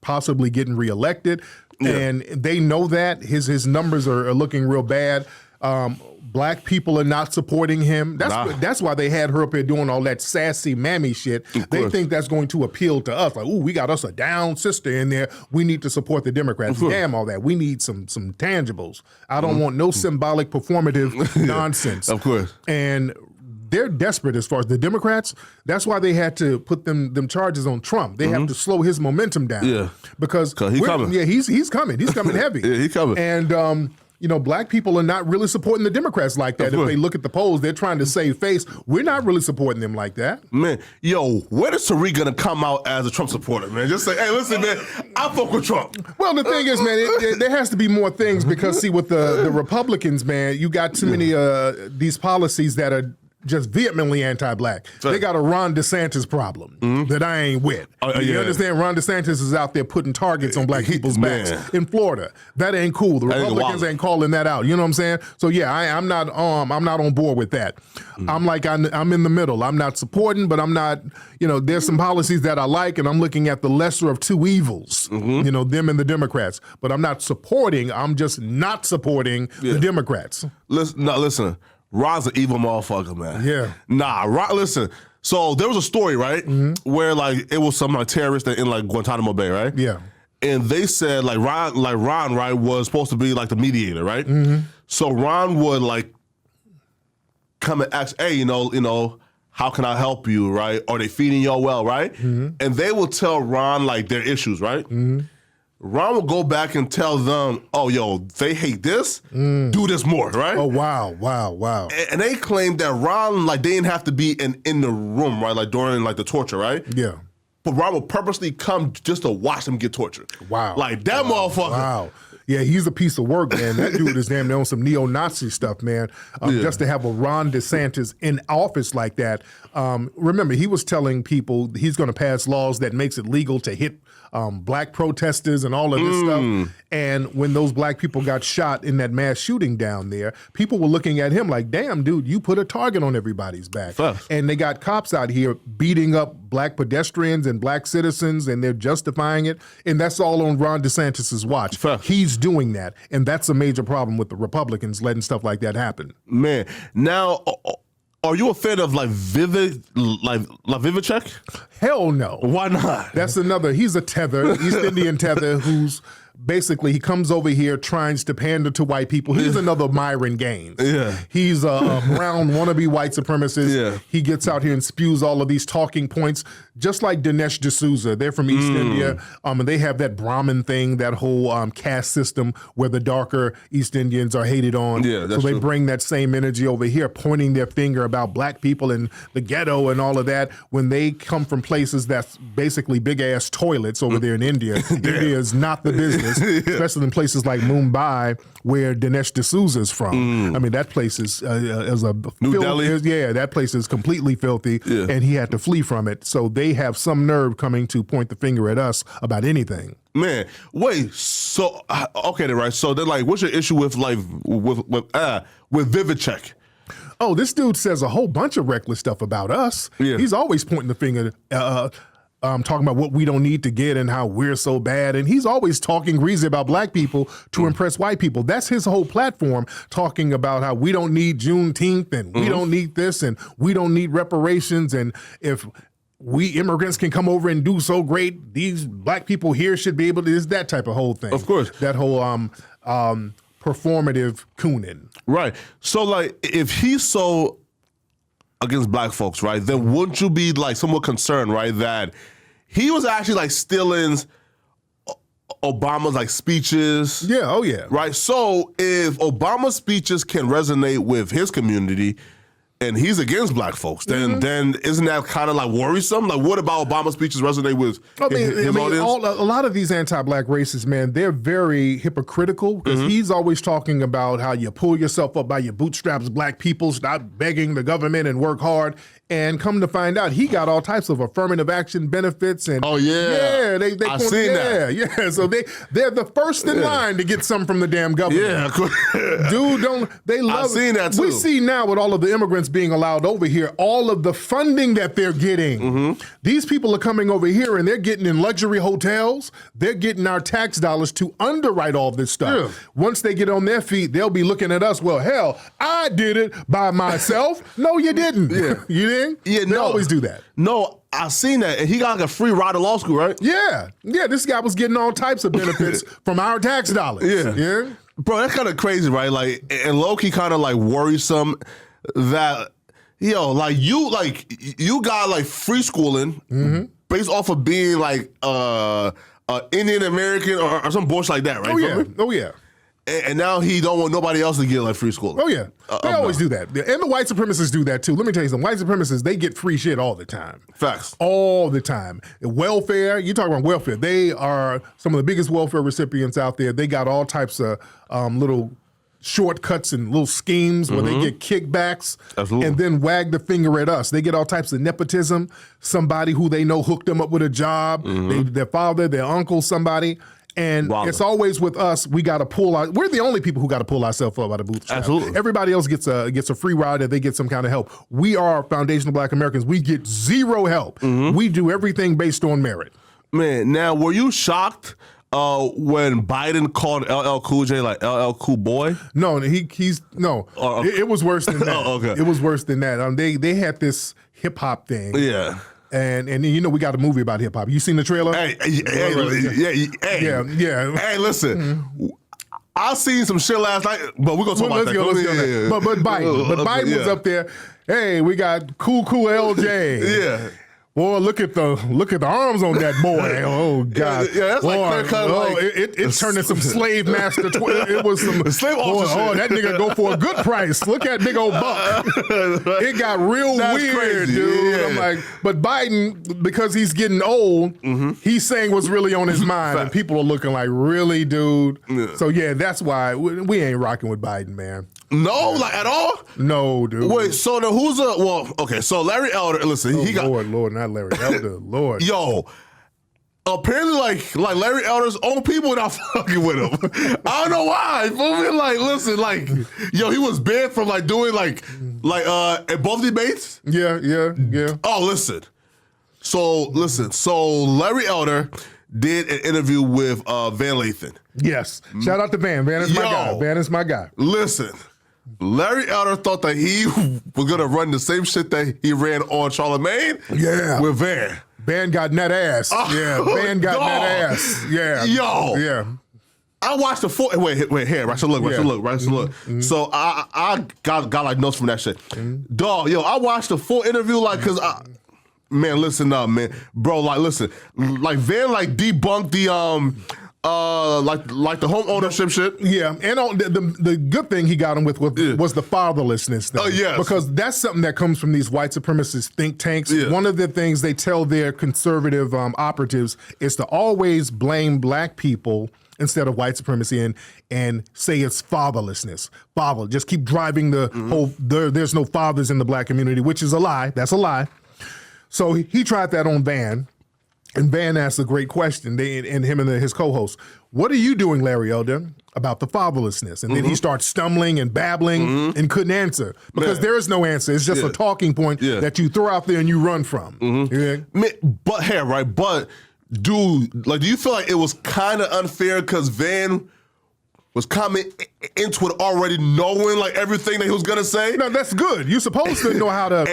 S2: possibly getting reelected. Yeah. And they know that his numbers are looking real bad. Black people are not supporting him. That's why they had her up here doing all that sassy mammy shit. They think that's going to appeal to us. Like, ooh, we got us a down sister in there. We need to support the Democrats. Damn all that. We need some tangibles. I don't want no symbolic performative nonsense.
S1: Of course.
S2: And they're desperate as far as the Democrats. That's why they had to put them charges on Trump. They have to slow his momentum down. Yeah. Because
S1: he's coming.
S2: Yeah, he's coming. He's coming heavy.
S1: Yeah, he's coming.
S2: And black people are not really supporting the Democrats like that. If they look at the polls, they're trying to save face. We're not really supporting them like that.
S1: Man, when is Tariq going to come out as a Trump supporter, man? Just say, hey, listen, man, I fuck with Trump.
S2: Well, the thing is, man, there has to be more things because, see, with the Republicans, man, you got too many these policies that are just vehemently anti-black. They got a Ron DeSantis problem that I ain't with. You understand? Ron DeSantis is out there putting targets on black people's backs in Florida. That ain't cool. The Republicans ain't calling that out. You know what I'm saying? So yeah, I'm not on board with that. I'm in the middle. I'm not supporting, but I'm not. There's some policies that I like, and I'm looking at the lesser of two evils. Them and the Democrats. But I'm not supporting. I'm just not supporting the Democrats.
S1: Listen. Ron's an evil motherfucker, man.
S2: Yeah.
S1: Nah, Ron, listen. So there was a story, right, where it was some terrorist in Guantanamo Bay, right?
S2: Yeah.
S1: And they said Ron, right, was supposed to be like the mediator, right? So Ron would come and ask, hey, how can I help you, right? Are they feeding y'all well, right? And they will tell Ron their issues, right? Ron will go back and tell them, oh, yo, they hate this, do this more, right?
S2: Oh, wow.
S1: And they claim that Ron, they didn't have to be in the room, right, during, the torture, right?
S2: Yeah.
S1: But Ron will purposely come just to watch them get tortured.
S2: Wow.
S1: That motherfucker.
S2: Wow. Yeah, he's a piece of work, man. That dude is damn near on some neo-Nazi stuff, man. Just to have a Ron DeSantis in office like that. Remember, he was telling people he's going to pass laws that makes it legal to hit black protesters and all of this stuff. And when those black people got shot in that mass shooting down there, people were looking at him like, damn, dude, you put a target on everybody's back. And they got cops out here beating up black pedestrians and black citizens, and they're justifying it. And that's all on Ron DeSantis's watch. He's doing that. And that's a major problem with the Republicans letting stuff like that happen.
S1: Man, now... Are you a fan of Vivek?
S2: Hell no.
S1: Why not?
S2: That's another. He's a tether, East Indian tether, who's basically he comes over here trying to pander to white people. He's another Myron Gaines. Yeah. He's a brown wannabe white supremacist. Yeah. He gets out here and spews all of these talking points, just like Dinesh D'Souza. They're from East India, and they have that Brahmin thing, that whole caste system where the darker East Indians are hated on. Yeah, that's so they bring that same energy over here, pointing their finger about black people and the ghetto and all of that, when they come from places that's basically big-ass toilets over there in India. India is not the business. Especially in places like Mumbai, where Dinesh D'Souza is from. I mean, that place is a
S1: New Delhi.
S2: Yeah, that place is completely filthy, and he had to flee from it. So they have some nerve coming to point the finger at us about anything.
S1: Man, wait. So okay, then, right. So then, what's your issue with Vivek?
S2: Oh, this dude says a whole bunch of reckless stuff about us. Yeah. He's always pointing the finger. Talking about what we don't need to get and how we're so bad. And he's always talking greasy about black people to impress white people. That's his whole platform, talking about how we don't need Juneteenth and we don't need this and we don't need reparations. And if we immigrants can come over and do so great, these black people here should be able to, it's that type of whole thing.
S1: Of course.
S2: That whole performative cooning.
S1: Right. So, like, if he's so against black folks, right, then wouldn't you be, like, somewhat concerned, right, that he was actually, like, stealing Obama's, like, speeches?
S2: Yeah, oh yeah.
S1: Right? So, if Obama's speeches can resonate with his community and he's against black folks, then isn't that kind of, like, worrisome? Like, what about Obama's speeches resonate with his audience?
S2: A lot of these anti-black racists, man, they're very hypocritical because he's always talking about how you pull yourself up by your bootstraps, black people, stop begging the government and work hard. And come to find out, he got all types of affirmative action benefits. And
S1: yeah,
S2: they
S1: I've seen that.
S2: Yeah, so they're the first in line to get some from the damn government.
S1: Yeah,
S2: dude, they love.
S1: I've seen that too.
S2: We see now with all of the immigrants being allowed over here, all of the funding that they're getting. These people are coming over here and they're getting in luxury hotels. They're getting our tax dollars to underwrite all this stuff. Yeah. Once they get on their feet, they'll be looking at us. Well, hell, I did it by myself. No, you didn't. Yeah. You didn't. Yeah, they always do that.
S1: No, I seen that, and he got like a free ride to law school, right?
S2: Yeah, this guy was getting all types of benefits from our tax dollars. Yeah,
S1: bro, that's kind of crazy, right? Like, and low-key kind of like worrisome that like you got like free schooling based off of being like Indian American or some bullshit like that, right?
S2: Oh yeah.
S1: And now he don't want nobody else to get like free schooling.
S2: Oh yeah, they always do that, and the white supremacists do that too. Let me tell you something: white supremacists, they get free shit all the time.
S1: Facts.
S2: All the time. Welfare. You talk about welfare. They are some of the biggest welfare recipients out there. They got all types of little shortcuts and little schemes where they get kickbacks.
S1: Absolutely.
S2: And then wag the finger at us. They get all types of nepotism. Somebody who they know hooked them up with a job. Their father, their uncle, somebody. And it's always with us. We got to pull out. We're the only people who got to pull ourselves up out of bootstraps.
S1: Absolutely.
S2: Everybody else gets a free ride, or they get some kind of help. We are foundational Black Americans. We get zero help. We do everything based on merit.
S1: Man, now were you shocked when Biden called LL Cool J like LL Cool Boy?
S2: No, he's no. It was worse than that.
S1: Okay.
S2: It was worse than that. They had this hip hop thing.
S1: Yeah.
S2: And we got a movie about hip hop. You seen the trailer?
S1: Hey, listen. I seen some shit last night, but we're gonna talk about that.
S2: But Biden was up there. Hey, we got cool LJ.
S1: Yeah.
S2: Boy, look at the arms on that boy. Oh God!
S1: Yeah, that's
S2: boy,
S1: like clear cut.
S2: It turned into some slave master. It was some
S1: slave officer.
S2: Oh, that nigga go for a good price. Look at big old buck. It got real weird,
S1: crazy,
S2: dude.
S1: yeah.
S2: I'm like, but Biden, because he's getting old, he's saying what's really on his mind, and people are looking like, really, dude.
S1: Yeah.
S2: So yeah, that's why we ain't rocking with Biden, man.
S1: No, like at all?
S2: No, dude.
S1: Wait, so then so Larry Elder, listen, he got
S2: Lord, not Larry Elder, Lord.
S1: Yo, apparently like Larry Elder's own people not fucking with him. I don't know why. Like, listen, like, yo, he was banned from like doing like at both debates.
S2: Yeah.
S1: Oh, listen. So Larry Elder did an interview with Van Lathan.
S2: Yes. Shout out to Van. Van is my guy. Van is my guy.
S1: Listen, Larry Elder thought that he was going to run the same shit that he ran on Charlemagne with Van.
S2: Van got net ass. Van got net ass. Yeah.
S1: Yo.
S2: Yeah.
S1: I watched the full. Wait here. Right, so look. So I got like notes from that shit. Dog, yo, I watched the full interview because man, listen up, man, bro. Like, listen, like Van like debunked the like the home ownership shit.
S2: Yeah, and the good thing he got him with was the fatherlessness thing.
S1: Oh yes,
S2: because that's something that comes from these white supremacist think tanks. Yeah. One of the things they tell their conservative operatives is to always blame black people instead of white supremacy and say it's fatherlessness. Just keep driving the whole there's no fathers in the black community, which is a lie. That's a lie. So he tried that on Van. And Van asked a great question, and him and his co-host, what are you doing, Larry Elder, about the fatherlessness? And then he starts stumbling and babbling and couldn't answer because there is no answer. It's just a talking point that you throw out there and you run from.
S1: But dude, like, do you feel like it was kind of unfair because Van was coming into it already knowing like everything that he was gonna say.
S2: No, that's good. You're supposed to know how to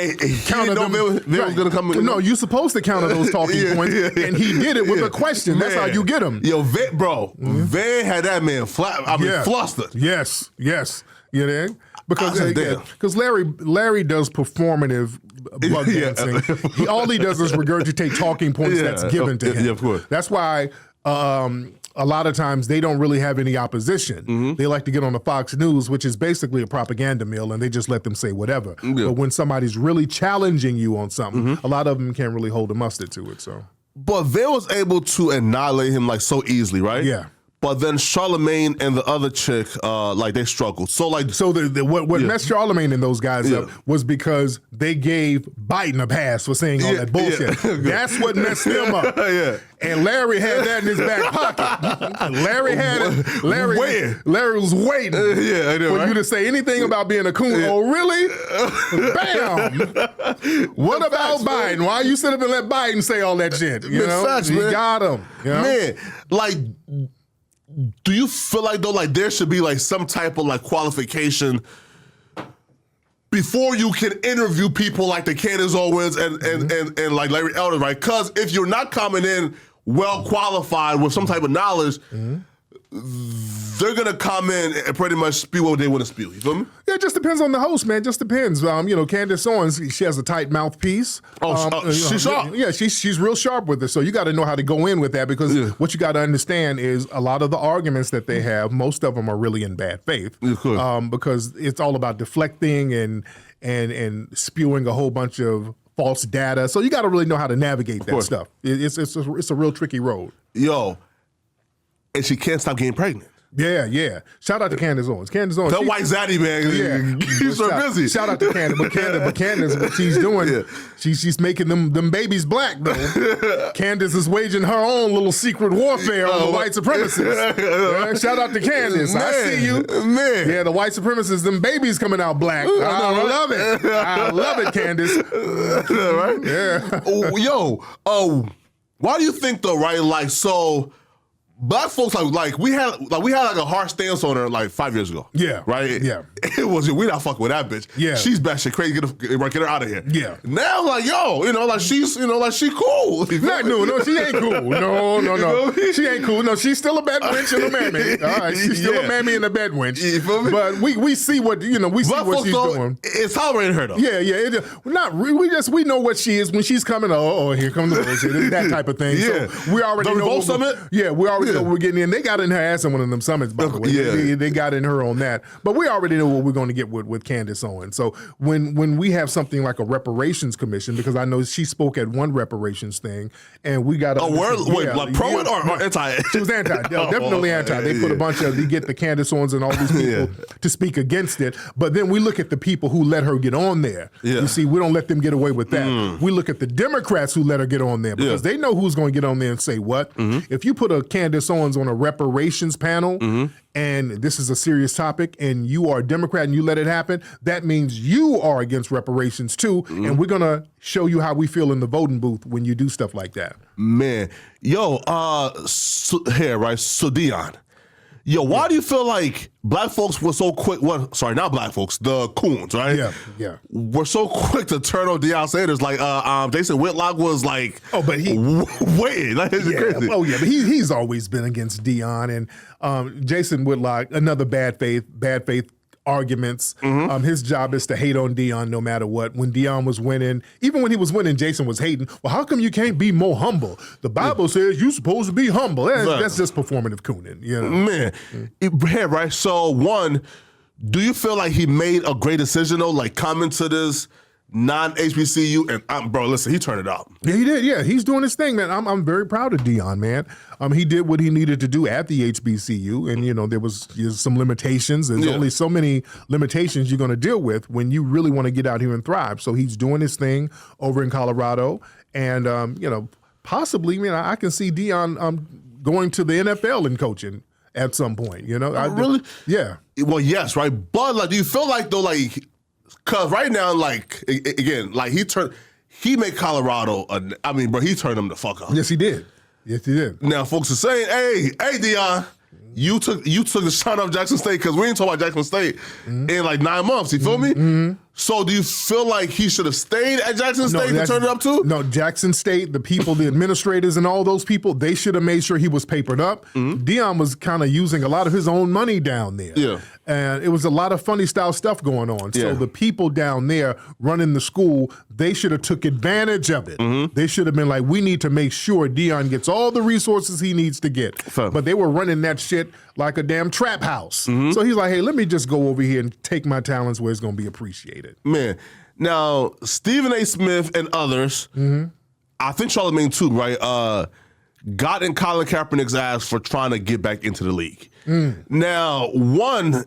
S2: counter them.
S1: They was gonna come in.
S2: No, you're supposed to counter those talking points, and he did it with a question. That's how you get them.
S1: Yo, Van had that man flustered.
S2: Yes. You know, because Larry does performative bug dancing. All he does is regurgitate talking points that's given to him.
S1: Yeah, of course.
S2: That's why a lot of times they don't really have any opposition. They like to get on the Fox News, which is basically a propaganda mill, and they just let them say whatever. But when somebody's really challenging you on something, a lot of them can't really hold a mustard to it. So,
S1: but Van was able to annihilate him like so easily, right?
S2: Yeah.
S1: But then Charlemagne and the other chick, like they struggled. So like,
S2: what messed Charlemagne and those guys up was because they gave Biden a pass for saying all that bullshit. That's what messed them up. And Larry had that in his back pocket. Larry had it. Larry was waiting for you to say anything about being a coon. Oh, really? Bam! What about Biden? Why you sit up and let Biden say all that shit? You know,
S1: facts,
S2: you
S1: man.
S2: got him. You know?
S1: Man, like, do you feel like though, like there should be like some type of like qualification before you can interview people like the Candace Owens and like Larry Elder, right? Because if you're not coming in well qualified with some type of knowledge, they're gonna come in and pretty much spew what they want to spew. You feel me?
S2: Yeah, it just depends on the host, man. It just depends. You know, Candace Owens, she has a tight mouthpiece.
S1: She's sharp.
S2: Yeah, she's real sharp with it. So you got to know how to go in with that because what you got to understand is a lot of the arguments that they have, most of them are really in bad faith. Because it's all about deflecting and spewing a whole bunch of false data. So you got to really know how to navigate that stuff. It's a real tricky road.
S1: Yo, and she can't stop getting pregnant.
S2: Yeah. Shout out to Candace Owens. Candace Owens.
S1: That white zaddy, man. He's so busy.
S2: Shout out to Candace. But Candace, what she's doing, she's making them babies black, though. Candace is waging her own little secret warfare on the white supremacists. Shout out to Candace. Man, I see you.
S1: Man.
S2: Yeah, the white supremacists, them babies coming out black. I love it. I love it, Candace.
S1: Right?
S2: Yeah.
S1: Why do you think though, right? Like, so black folks like we had like a hard stance on her like 5 years ago.
S2: Yeah.
S1: Right?
S2: Yeah.
S1: It was we not fucking with that bitch.
S2: Yeah.
S1: She's batshit crazy. Get her out of here.
S2: Yeah.
S1: Now like she's like she cool.
S2: No, she ain't cool. No. She ain't cool. No, she's still a bed wench and a mammy. All right, she's still a mammy and a bed wench.
S1: You feel me?
S2: But we see what see what she's doing.
S1: It's tolerating her though.
S2: Yeah. We know what she is when she's coming. Oh, here comes the bullshit. It's that type of thing.
S1: Yeah.
S2: So we already
S1: the
S2: know.
S1: Summit?
S2: Yeah, we already know what we're getting in. They got in her ass in one of them summits, by the way.
S1: Yeah.
S2: They got in her on that. But we already know what we're going to get with Candace Owens. So when we have something like a reparations commission, because I know she spoke at one reparations thing, and we got
S1: like pro it or anti?
S2: She was anti, definitely anti. They put a bunch of they get the Candace Owens and all these people to speak against it. But then we look at the people who let her get on there. Yeah. You see, we don't let them get away with that. We look at the Democrats who let her get on there because they know who's going to get on there and say what. If you put a Candace Owens on a reparations panel and this is a serious topic and you are a Democrat and you let it happen, that means you are against reparations too. And we're going to show you how we feel in the voting booth when you do stuff like that.
S1: Man, yo, so Deion. Yo, why do you feel like black folks were so quick? Well, sorry, not black folks, the coons, right?
S2: Yeah.
S1: We're so quick to turn on Deion Sanders. Like, Jason Whitlock was like,
S2: but he
S1: waiting. Like, it's crazy.
S2: But he's always been against Deion and Jason Whitlock. Another bad faith arguments. His job is to hate on Deion no matter what. When Deion was winning, even when he was winning, Jason was hating. Well, how come you can't be more humble? The Bible says you're supposed to be humble. That's just performative cooning, you know?
S1: Man, right? So one, do you feel like he made a great decision though, like coming to this non-HBCU and bro, listen, he turned it up.
S2: Yeah, he did. Yeah, he's doing his thing, man. I'm very proud of Deion, man. He did what he needed to do at the HBCU, and there was some limitations. There's only so many limitations you're going to deal with when you really want to get out here and thrive. So he's doing his thing over in Colorado, and possibly, man, I can see Deion going to the NFL and coaching at some point.
S1: Really?
S2: Yeah.
S1: Well, yes, right. But like, do you feel like though, like? Cause right now, like again, like he made Colorado. He turned them the fuck up.
S2: Yes, he did.
S1: Now, folks are saying, "Hey, Deion, you took the shine off Jackson State because we ain't talking about Jackson State in like 9 months. You feel me? So do you feel like he should have stayed at Jackson State to turn it up too?
S2: No, Jackson State, the people, the administrators and all those people, they should have made sure he was papered up. Deion was kind of using a lot of his own money down there.
S1: Yeah.
S2: And it was a lot of funny style stuff going on. So the people down there running the school, they should have took advantage of it. They should have been like, we need to make sure Deion gets all the resources he needs to get. But they were running that shit like a damn trap house. So he's like, hey, let me just go over here and take my talents where it's going to be appreciated.
S1: Man, now Stephen A. Smith and others, I think Charlemagne too, right? Got in Colin Kaepernick's ass for trying to get back into the league. Now, one,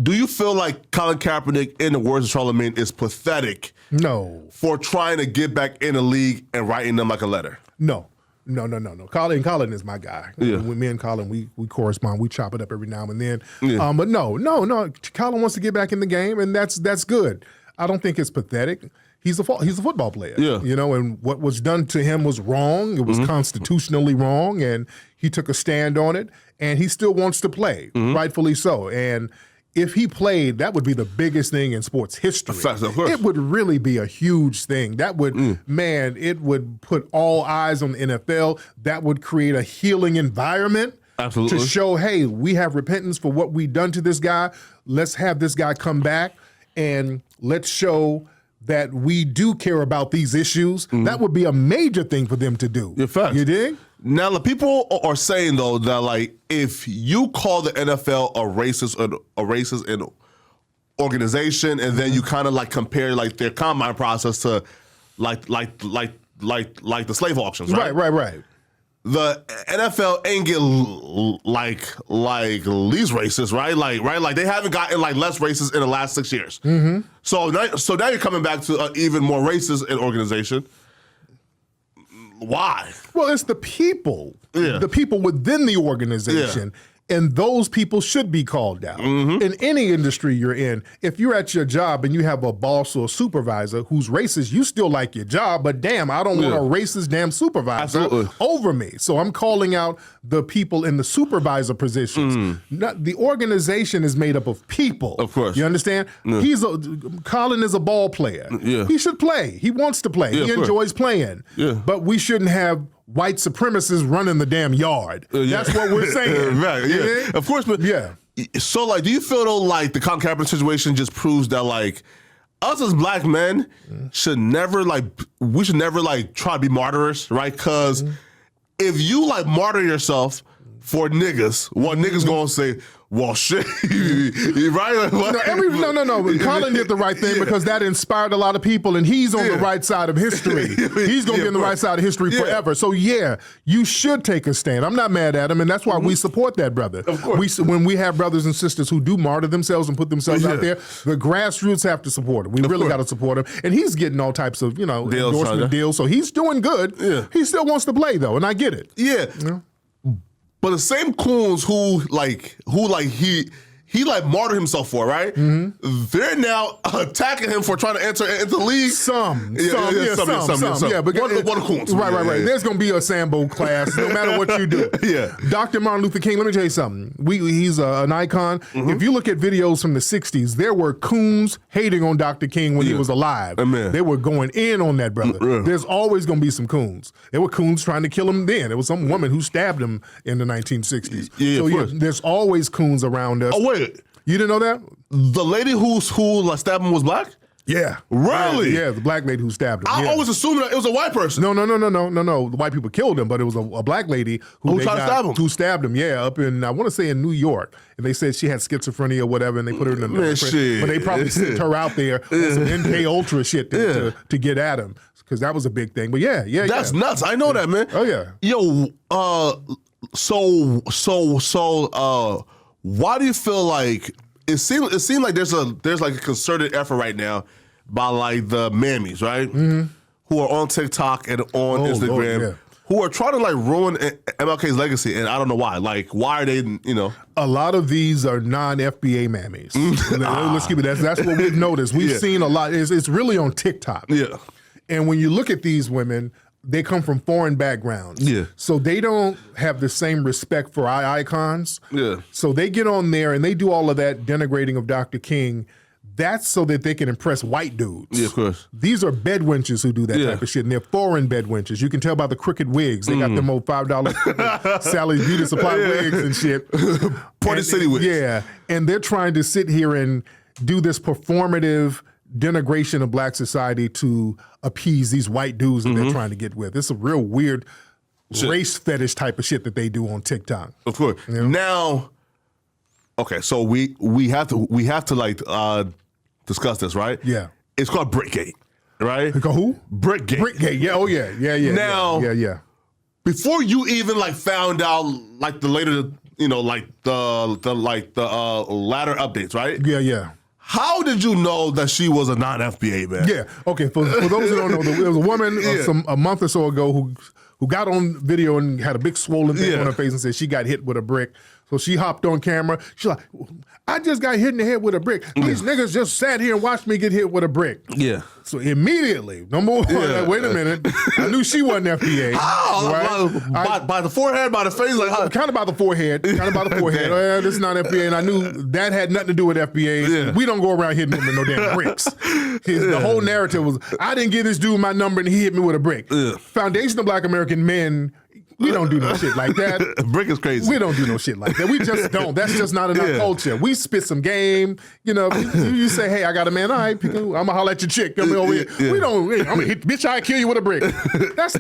S1: do you feel like Colin Kaepernick, in the words of Charlemagne, is pathetic?
S2: No.
S1: For trying to get back in the league and writing them like a letter?
S2: No. Colin is my guy.
S1: Yeah.
S2: Me and Colin, we correspond. We chop it up every now and then.
S1: Yeah.
S2: But no. Colin wants to get back in the game, and that's good. I don't think it's pathetic. He's a football player.
S1: Yeah.
S2: You know, and what was done to him was wrong. It was constitutionally wrong, and he took a stand on it, and he still wants to play, rightfully so. And if he played, that would be the biggest thing in sports history.
S1: Of course.
S2: It would really be a huge thing. That would, man, it would put all eyes on the NFL. That would create a healing environment.
S1: Absolutely.
S2: To show, hey, we have repentance for what we've done to this guy. Let's have this guy come back and let's show that we do care about these issues. That would be a major thing for them to do. You dig?
S1: Now, the people are saying, though, that, like, if you call the NFL a racist organization, and then you kind of, like, compare, like, their combine process to, like the slave auctions, right?
S2: Right.
S1: The NFL ain't get like least racist, right? Like they haven't gotten like less racist in the last 6 years. So now you're coming back to an even more racist organization. Why?
S2: Well, it's the people, the people within the organization. And those people should be called out. In any industry you're in, if you're at your job and you have a boss or a supervisor who's racist, you still like your job, but damn, I don't want a racist damn supervisor over me. So I'm calling out the people in the supervisor positions. The organization is made up of people.
S1: Of course.
S2: You understand? Colin is a ball player. He should play. He wants to play. He enjoys playing. But we shouldn't have white supremacists running the damn yard. That's what we're saying.
S1: Of course, but so like, do you feel though like the Colin Kaepernick situation just proves that like us as black men should never we should never try to be martyrs, right? Because if you like martyr yourself for niggas, what niggas gonna say? Well, shit, right?
S2: No. Colin did the right thing because that inspired a lot of people, and he's on the right side of history. He's going to be on the right side of history forever. So, you should take a stand. I'm not mad at him, and that's why we support that brother.
S1: Of course.
S2: When we have brothers and sisters who do martyr themselves and put themselves out there, the grassroots have to support him. We really got to support him. And he's getting all types of, endorsement deals, so he's doing good. He still wants to play, though, and I get it.
S1: But the same coons who he martyred himself for, right? They're now attacking him for trying to enter into the league.
S2: Some.
S1: Yeah,
S2: but
S1: one coons.
S2: Right. There's going to be a Sambo class no matter what you do. Dr. Martin Luther King, let me tell you something. He's an icon. If you look at videos from the 60s, there were coons hating on Dr. King when he was alive. They were going in on that brother. There's always going to be some coons. There were coons trying to kill him then. There was some woman who stabbed him in the 1960s. There's always coons around us.
S1: Oh, wait.
S2: You didn't know that?
S1: The lady who stabbed him was black?
S2: Yeah.
S1: Really?
S2: Yeah, the black lady who stabbed him.
S1: I always assumed that it was a white person.
S2: No. The white people killed him, but it was a black lady who
S1: tried to stab him.
S2: Who stabbed him, up in, I want to say in New York. And they said she had schizophrenia or whatever, and they put her in the
S1: but
S2: they probably sent her out there on some MK Ultra shit to get at him. Because that was a big thing. But
S1: That's nuts. I know that, man.
S2: Oh, yeah.
S1: Yo, why do you feel like it seemed like there's like a concerted effort right now by like the mammies, right? Who are on TikTok and on Instagram, who are trying to like ruin MLK's legacy, and I don't know why. Like, why are they?
S2: A lot of these are non-FBA mammies. Let's keep it. That's what we've noticed. We've seen a lot. It's really on TikTok.
S1: Yeah.
S2: And when you look at these women, they come from foreign backgrounds.
S1: Yeah.
S2: So they don't have the same respect for our icons.
S1: Yeah.
S2: So they get on there and they do all of that denigrating of Dr. King. That's so that they can impress white dudes.
S1: Yeah, of course.
S2: These are bedwenches who do that type of shit, and they're foreign bedwenches. You can tell by the crooked wigs. They got them old $5 Sally's Beauty Supply wigs and shit.
S1: Party City wigs.
S2: Yeah, and they're trying to sit here and do this performative denigration of black society to appease these white dudes that they're trying to get with. It's a real weird race fetish type of shit that they do on TikTok.
S1: Of course. You know? Now, okay, so we have to like discuss this, right?
S2: Yeah.
S1: It's called Brickgate, right?
S2: Who?
S1: Brickgate.
S2: Brickgate. Yeah. Oh yeah. Yeah.
S1: Now,
S2: yeah.
S1: Before you even like found out like the later, like the latter updates, right?
S2: Yeah.
S1: How did you know that she was a non-FBA man?
S2: Yeah. Okay. For those who don't know, there was a woman a month or so ago who got on video and had a big swollen thing on her face and said she got hit with a brick. So she hopped on camera. She's like, I just got hit in the head with a brick. These niggas just sat here and watched me get hit with a brick.
S1: Yeah.
S2: So immediately, number one, like, wait a minute. I knew she wasn't FBA.
S1: How? Right? By the forehead, by the face? Like how?
S2: Kind of by the forehead. Oh, this is not FBA. And I knew that had nothing to do with FBA. Yeah. We don't go around hitting them with no damn bricks. The whole narrative was, I didn't give this dude my number and he hit me with a brick. Yeah. Foundation of Black American Men, we don't do no shit like that.
S1: Brick is crazy.
S2: We don't do no shit like that. We just don't. That's just not in our culture. We spit some game. You say, hey, I got a man. All right, I'm going to holler at your chick. Come over here. Yeah. We don't, I'm going to hit, bitch, I kill you with a brick. That's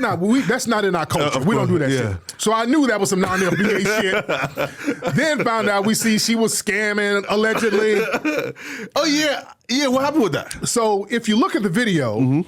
S2: not in our culture. We don't do that shit. So I knew that was some non-FBA shit. Then found out she was scamming, allegedly.
S1: Oh, yeah. Yeah, what happened with that?
S2: So if you look at the video,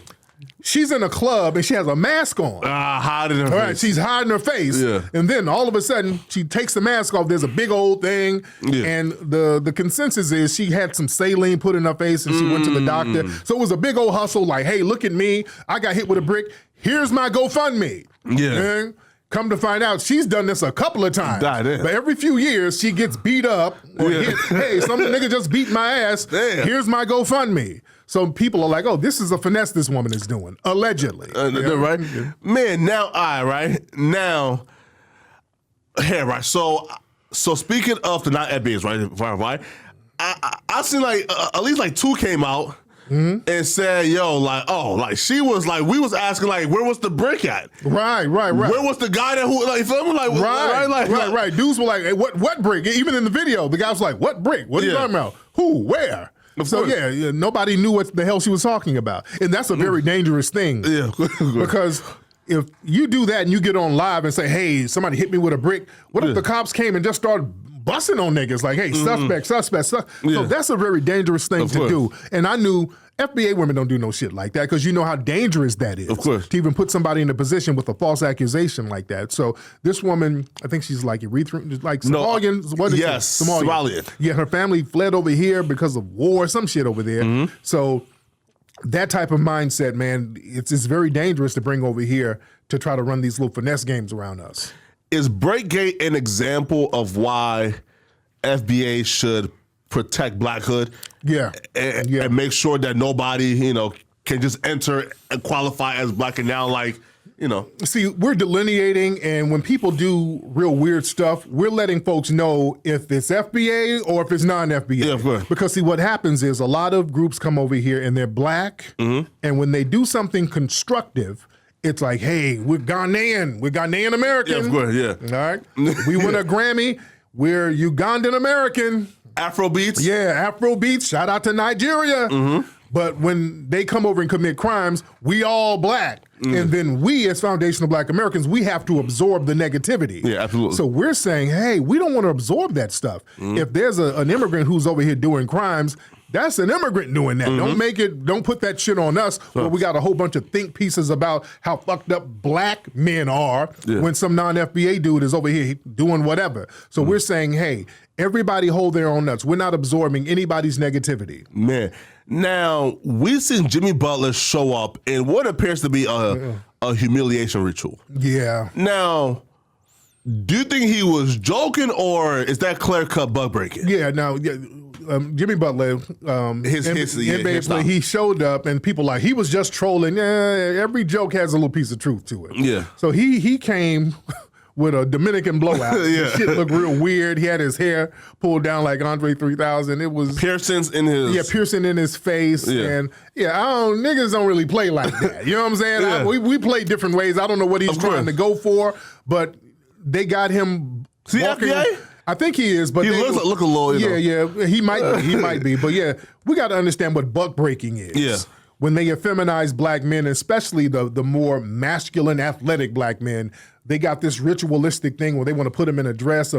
S2: she's in a club and she has a mask on.
S1: Hiding her face.
S2: All right, she's hiding her face. Yeah. And then all of a sudden, she takes the mask off. There's a big old thing. Yeah. And the consensus is she had some saline put in her face and she went to the doctor. So it was a big old hustle like, hey, look at me. I got hit with a brick. Here's my GoFundMe. Yeah. And come to find out, she's done this a couple of times. But every few years, she gets beat up or hit. Hey, some nigga just beat my ass. Damn. Here's my GoFundMe. So people are like, oh, this is a finesse this woman is doing, allegedly.
S1: Right? Man, now Now, here, right? So speaking of the not FBAs, right? I seen like at least like two came out and said, yo, like, she was like, we was asking like, where was the brick at? Right. Where was the guy that who like, feel me? Like,
S2: right. Dudes were like, hey, what brick? Even in the video, the guy was like, what brick? What are you talking about? Who? Where? So yeah, nobody knew what the hell she was talking about. And that's a very dangerous thing. Yeah. Because if you do that and you get on live and say, hey, somebody hit me with a brick, what if the cops came and just started busting on niggas like, hey, suspect. So that's a very dangerous thing to do. And I knew FBA women don't do no shit like that because you know how dangerous that is.
S1: Of course.
S2: To even put somebody in a position with a false accusation like that. So this woman, I think she's like Eritrean, like Somalian.
S1: Somalian.
S2: Yeah, her family fled over here because of war, some shit over there. So that type of mindset, man, it's very dangerous to bring over here to try to run these little finesse games around us.
S1: Is Breakgate an example of why FBA should protect Blackhood?
S2: Yeah.
S1: And make sure that nobody, can just enter and qualify as Black and now, like,
S2: See, we're delineating, and when people do real weird stuff, we're letting folks know if it's FBA or if it's non-FBA.
S1: Yeah, of course.
S2: Because see, what happens is a lot of groups come over here and they're Black, and when they do something constructive, it's like, hey, we're Ghanaian American.
S1: Yeah, of course, yeah.
S2: All right? We win a Grammy, we're Ugandan American.
S1: Afrobeats.
S2: Yeah, Afrobeats. Shout out to Nigeria. But when they come over and commit crimes, we all Black. And then we, as foundational Black Americans, we have to absorb the negativity.
S1: Yeah, absolutely.
S2: So we're saying, hey, we don't want to absorb that stuff. If there's an immigrant who's over here doing crimes, that's an immigrant doing that. Don't put that shit on us where we got a whole bunch of think pieces about how fucked up Black men are when some non-FBA dude is over here doing whatever. So we're saying, hey, everybody hold their own nuts. We're not absorbing anybody's negativity.
S1: Man. Now, we've seen Jimmy Butler show up in what appears to be a humiliation ritual.
S2: Yeah.
S1: Now, do you think he was joking or is that clear-cut bug breaking?
S2: Yeah, now, Jimmy Butler, he showed up and people like, he was just trolling. Every joke has a little piece of truth to it.
S1: Yeah.
S2: So he came with a Dominican blowout.
S1: Yeah.
S2: Shit looked real weird. He had his hair pulled down like Andre 3000. It was
S1: piercings in his
S2: piercing in his face.
S1: Yeah.
S2: And niggas don't really play like that. You know what I'm saying?
S1: Yeah.
S2: We play different ways. I don't know what he's trying to go for, but they got him.
S1: Is he FBI?
S2: I think he is, but
S1: he look a little.
S2: Yeah, he might be. But yeah, we got to understand what buck breaking is.
S1: Yeah.
S2: When they effeminize black men, especially the more masculine, athletic black men, they got this ritualistic thing where they want to put them in a dress,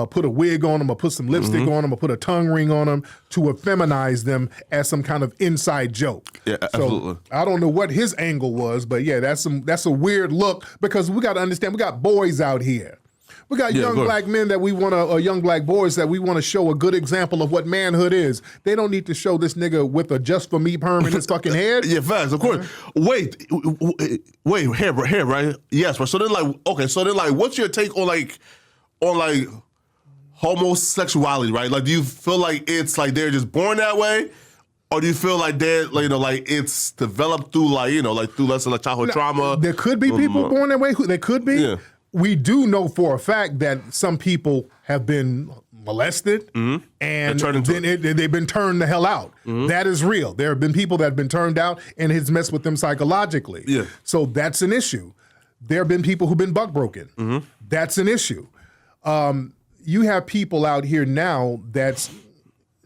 S2: put a wig on them, or put some lipstick on them, or put a tongue ring on them to effeminize them as some kind of inside joke.
S1: Yeah, absolutely.
S2: So I don't know what his angle was, but yeah, that's a weird look because we got to understand we got boys out here. We got young black men that we want to, or young black boys that we want to show a good example of what manhood is. They don't need to show this nigga with a just for me perm in his fucking head.
S1: Yeah, facts, of course. Wait, here, right? Yes, right. So then, what's your take on homosexuality, right? Like, do you feel like it's like they're just born that way? Or do you feel like they're, it's developed through, through less of childhood trauma?
S2: There could be people born that way. They could be.
S1: Yeah.
S2: We do know for a fact that some people have been molested and they've been turned the hell out. That is real. There have been people that have been turned out and it's messed with them psychologically.
S1: Yeah.
S2: So that's an issue. There have been people who've been buck broken. That's an issue. You have people out here now that's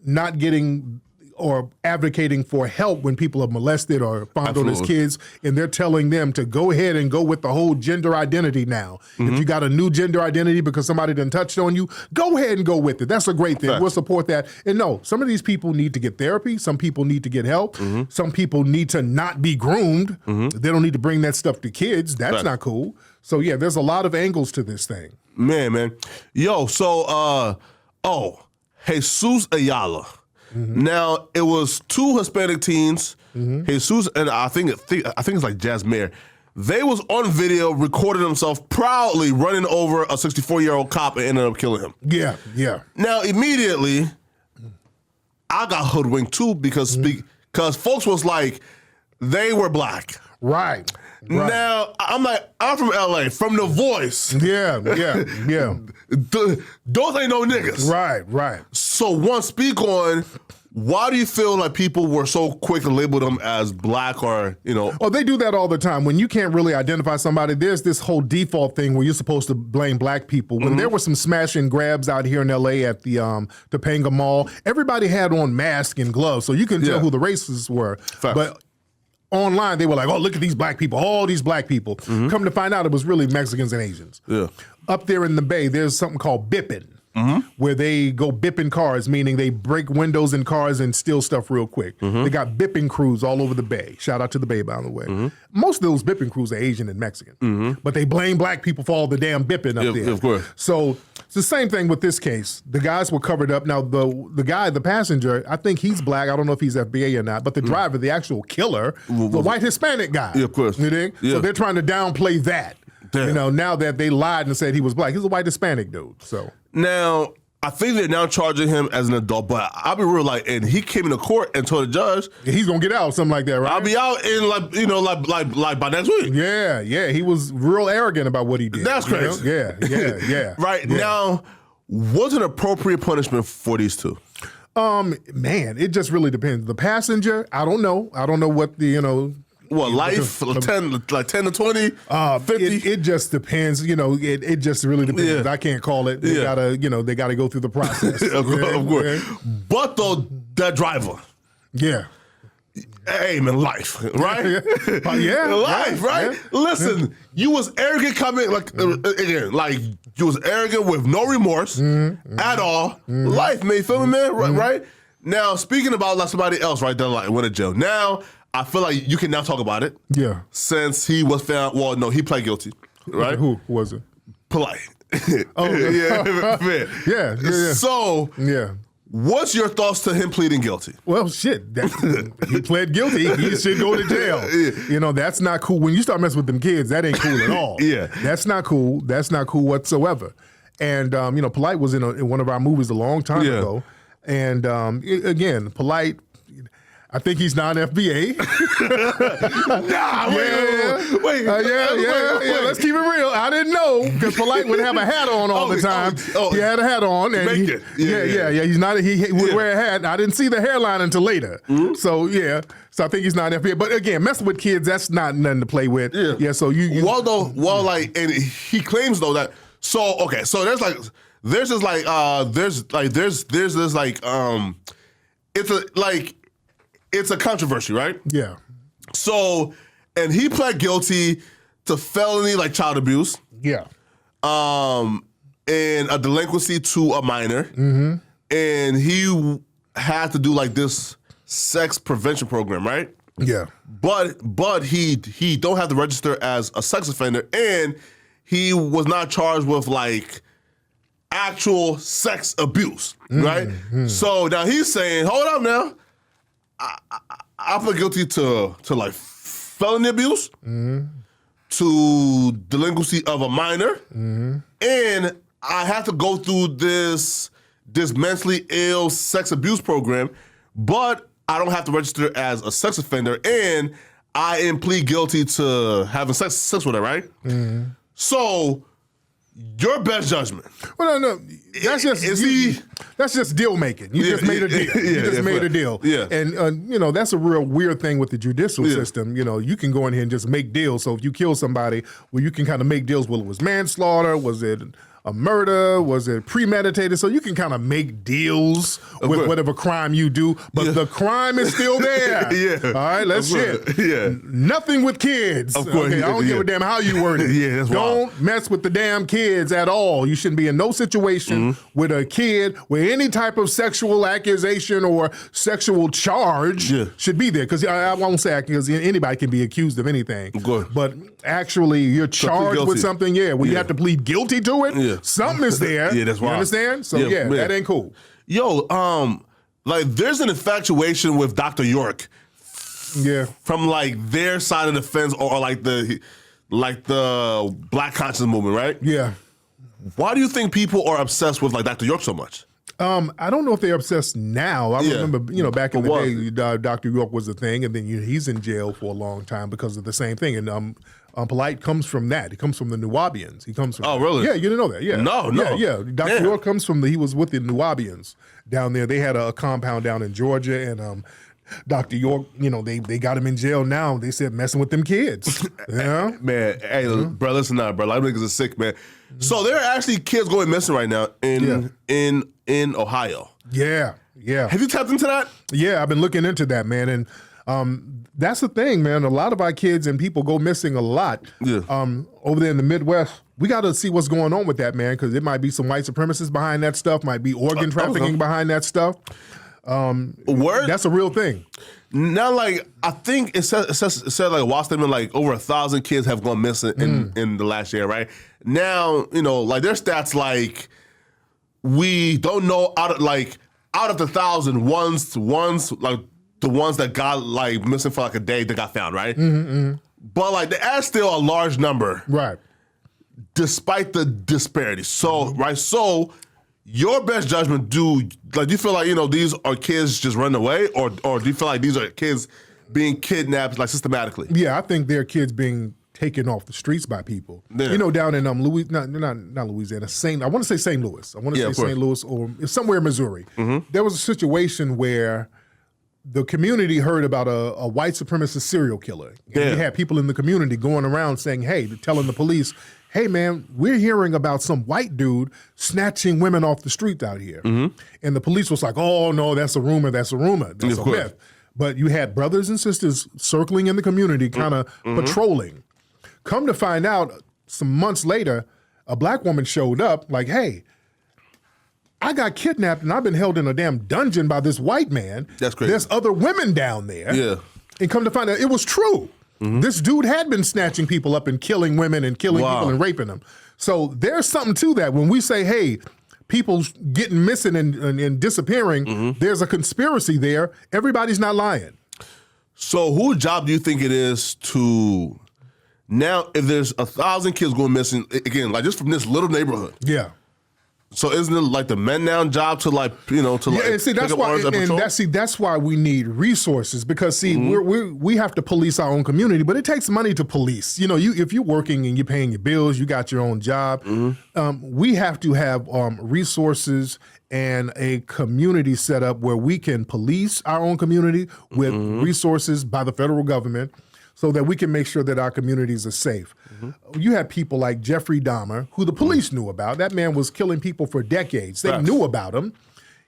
S2: not getting or advocating for help when people are molested or fondled as kids, and they're telling them to go ahead and go with the whole gender identity now. If you got a new gender identity because somebody done touched on you, go ahead and go with it. That's a great thing. We'll support that. And no, some of these people need to get therapy. Some people need to get help. Some people need to not be groomed. They don't need to bring that stuff to kids. That's not cool. So yeah, there's a lot of angles to this thing. Man.
S1: Yo, so, Jesus Ayala. Now, it was two Hispanic teens, Jesus and I think it's like Jasmine. They was on video recording themselves proudly running over a 64-year-old cop and ended up killing him.
S2: Yeah.
S1: Now, immediately, I got hoodwinked too because folks was like, they were black.
S2: Right.
S1: Now, I'm from LA, from The Voice.
S2: Yeah.
S1: Those ain't no niggas.
S2: Right.
S1: So one, speak on why do you feel like people were so quick to label them as black or,
S2: Oh, they do that all the time. When you can't really identify somebody, there's this whole default thing where you're supposed to blame black people. When there were some smash and grabs out here in LA at the Topanga Mall, everybody had on masks and gloves, so you couldn't tell who the racists were.
S1: Facts.
S2: But online, they were like, oh, look at these black people, all these black people. Come to find out, it was really Mexicans and Asians.
S1: Yeah.
S2: Up there in the Bay, there's something called bipping, where they go bipping cars, meaning they break windows in cars and steal stuff real quick. They got bipping crews all over the Bay. Shout out to the Bay, by the way. Most of those bipping crews are Asian and Mexican, but they blame black people for all the damn bipping up there.
S1: Of course.
S2: So it's the same thing with this case. The guys were covered up. Now, the guy, the passenger, I think he's black. I don't know if he's FBA or not, but the driver, the actual killer, the white Hispanic guy.
S1: Yeah, of course.
S2: You think?
S1: Yeah.
S2: So they're trying to downplay that.
S1: Damn.
S2: Now that they lied and said he was black. He's a white Hispanic dude. So
S1: now, I think they're now charging him as an adult, but I'll be real, and he came into court and told the judge
S2: he's gonna get out, something like that, right?
S1: I'll be out in like by next week.
S2: Yeah. He was real arrogant about what he did.
S1: That's crazy.
S2: Yeah.
S1: Right now, what's an appropriate punishment for these two?
S2: Man, it just really depends. The passenger, I don't know. I don't know what the
S1: life, 10 to 20, 50?
S2: It just depends. It just really depends.
S1: Yeah.
S2: I can't call it. They gotta go through the process.
S1: Of course. But though, that driver.
S2: Yeah.
S1: Hey, man, life, right?
S2: Life,
S1: right? Yeah. Listen, you was arrogant coming, you was arrogant with no remorse at all. Life, man, you feel me, man? Right? Now, speaking about somebody else, right, that went to jail. Now, I feel like you can now talk about it. Yeah. Since he was found, he pled guilty, right?
S2: Who was it?
S1: Polite.
S2: Oh, yeah.
S1: So, what's your thoughts to him pleading guilty?
S2: Well, shit, he pled guilty. He should go to jail. That's not cool. When you start messing with them kids, that ain't cool at all. That's not cool. That's not cool whatsoever. And Polite was in one of our movies a long time ago. And again, polite. I think he's non-FBA.
S1: Wait.
S2: Let's keep it real. I didn't know because Polite would have a hat on all the time. He had a hat on, and he's not. He would wear a hat. I didn't see the hairline until later. So I think he's non-FBA. But again, messing with kids, that's not nothing to play with. Yeah. So you
S1: and he claims though that. So okay, so there's this it's a controversy, right?
S2: Yeah.
S1: So, and he pled guilty to felony like child abuse.
S2: Yeah.
S1: And a delinquency to a minor. Mm-hmm. And he had to do like this sex prevention program, right?
S2: Yeah.
S1: But he don't have to register as a sex offender, and he was not charged with like actual sex abuse, right? Mm-hmm. So now he's saying, hold up now. I pled guilty to like felony abuse, to delinquency of a minor, and I have to go through this mentally ill sex abuse program, but I don't have to register as a sex offender, and I am plead guilty to having sex with her, right? So, your best judgment.
S2: Well, no. That's just deal making. You just made a deal. You just made a deal.
S1: Yeah.
S2: And that's a real weird thing with the judicial system. You can go in here and just make deals. So if you kill somebody, well, you can kind of make deals. Well, it was manslaughter. Was it a murder? Was it premeditated? So you can kind of make deals with whatever crime you do, but the crime is still there. All right, let's shit. Nothing with kids.
S1: Of course.
S2: Okay, I don't give a damn how you word it.
S1: That's
S2: don't
S1: wild.
S2: mess with the damn kids at all. You shouldn't be in no situation with a kid where any type of sexual accusation or sexual charge should be there. Because I won't say because anybody can be accused of anything. But actually, you're charged with something, where you have to plead guilty to it. Something is there.
S1: That's wild.
S2: You understand? So that ain't cool.
S1: Yo, like there's an infatuation with Dr. York. From like their side of the fence or like the Black conscious movement, right?
S2: Yeah.
S1: Why do you think people are obsessed with like Dr. York so much?
S2: I don't know if they're obsessed now. I remember, back in the day, Dr. York was a thing, and then he's in jail for a long time because of the same thing. And Polite comes from that. He comes from the Nubians. He comes from.
S1: Oh, really?
S2: Yeah, you didn't know that. Yeah.
S1: No.
S2: Yeah. Dr. York comes from he was with the Nubians down there. They had a compound down in Georgia, and Dr. York, they got him in jail now. They said messing with them kids.
S1: Man, hey, bro, listen up, bro. A lot of niggas are sick, man. So there are actually kids going missing right now in Ohio.
S2: Yeah.
S1: Have you tapped into that?
S2: Yeah, I've been looking into that, man. And that's the thing, man. A lot of our kids and people go missing a lot. Over there in the Midwest. We got to see what's going on with that, man, because it might be some white supremacists behind that stuff, might be organ trafficking behind that stuff.
S1: Word?
S2: That's a real thing.
S1: Now, like, I think it said like a wild statement, like over 1,000 kids have gone missing in the last year, right? Now, like their stats, like we don't know out of the 1,000 ones like the ones that got like missing for like a day that got found, right? But like that's still a large number,
S2: right?
S1: Despite the disparity. So right, so. Your best judgment, do you feel like, these are kids just running away, or do you feel like these are kids being kidnapped like systematically?
S2: Yeah, I think they're kids being taken off the streets by people.
S1: Yeah.
S2: Down in not Louisiana, I want to say St. Louis. I want to say St. Louis or somewhere in Missouri. There was a situation where the community heard about a white supremacist serial killer. And they had people in the community going around saying, telling the police, hey, man, we're hearing about some white dude snatching women off the streets out here. And the police was like, oh, no, that's a rumor, that's a myth. But you had brothers and sisters circling in the community, kind of patrolling. Come to find out, some months later, a black woman showed up like, hey, I got kidnapped and I've been held in a damn dungeon by this white man.
S1: That's crazy.
S2: There's other women down there.
S1: Yeah.
S2: And come to find out, it was true. This dude had been snatching people up and killing women and killing people and raping them. So there's something to that. When we say, hey, people getting missing and disappearing, there's a conspiracy there. Everybody's not lying.
S1: So whose job do you think it is to, now if there's 1,000 kids going missing, again, like just from this little neighborhood.
S2: Yeah.
S1: So isn't it like the men now job to like
S2: and see that's why that's why we need resources, because see we have to police our own community, but it takes money to police. If you're working and you're paying your bills, you got your own job. We have to have resources and a community set up where we can police our own community with resources by the federal government, so that we can make sure that our communities are safe. You have people like Jeffrey Dahmer, who the police knew about. That man was killing people for decades. They knew about him.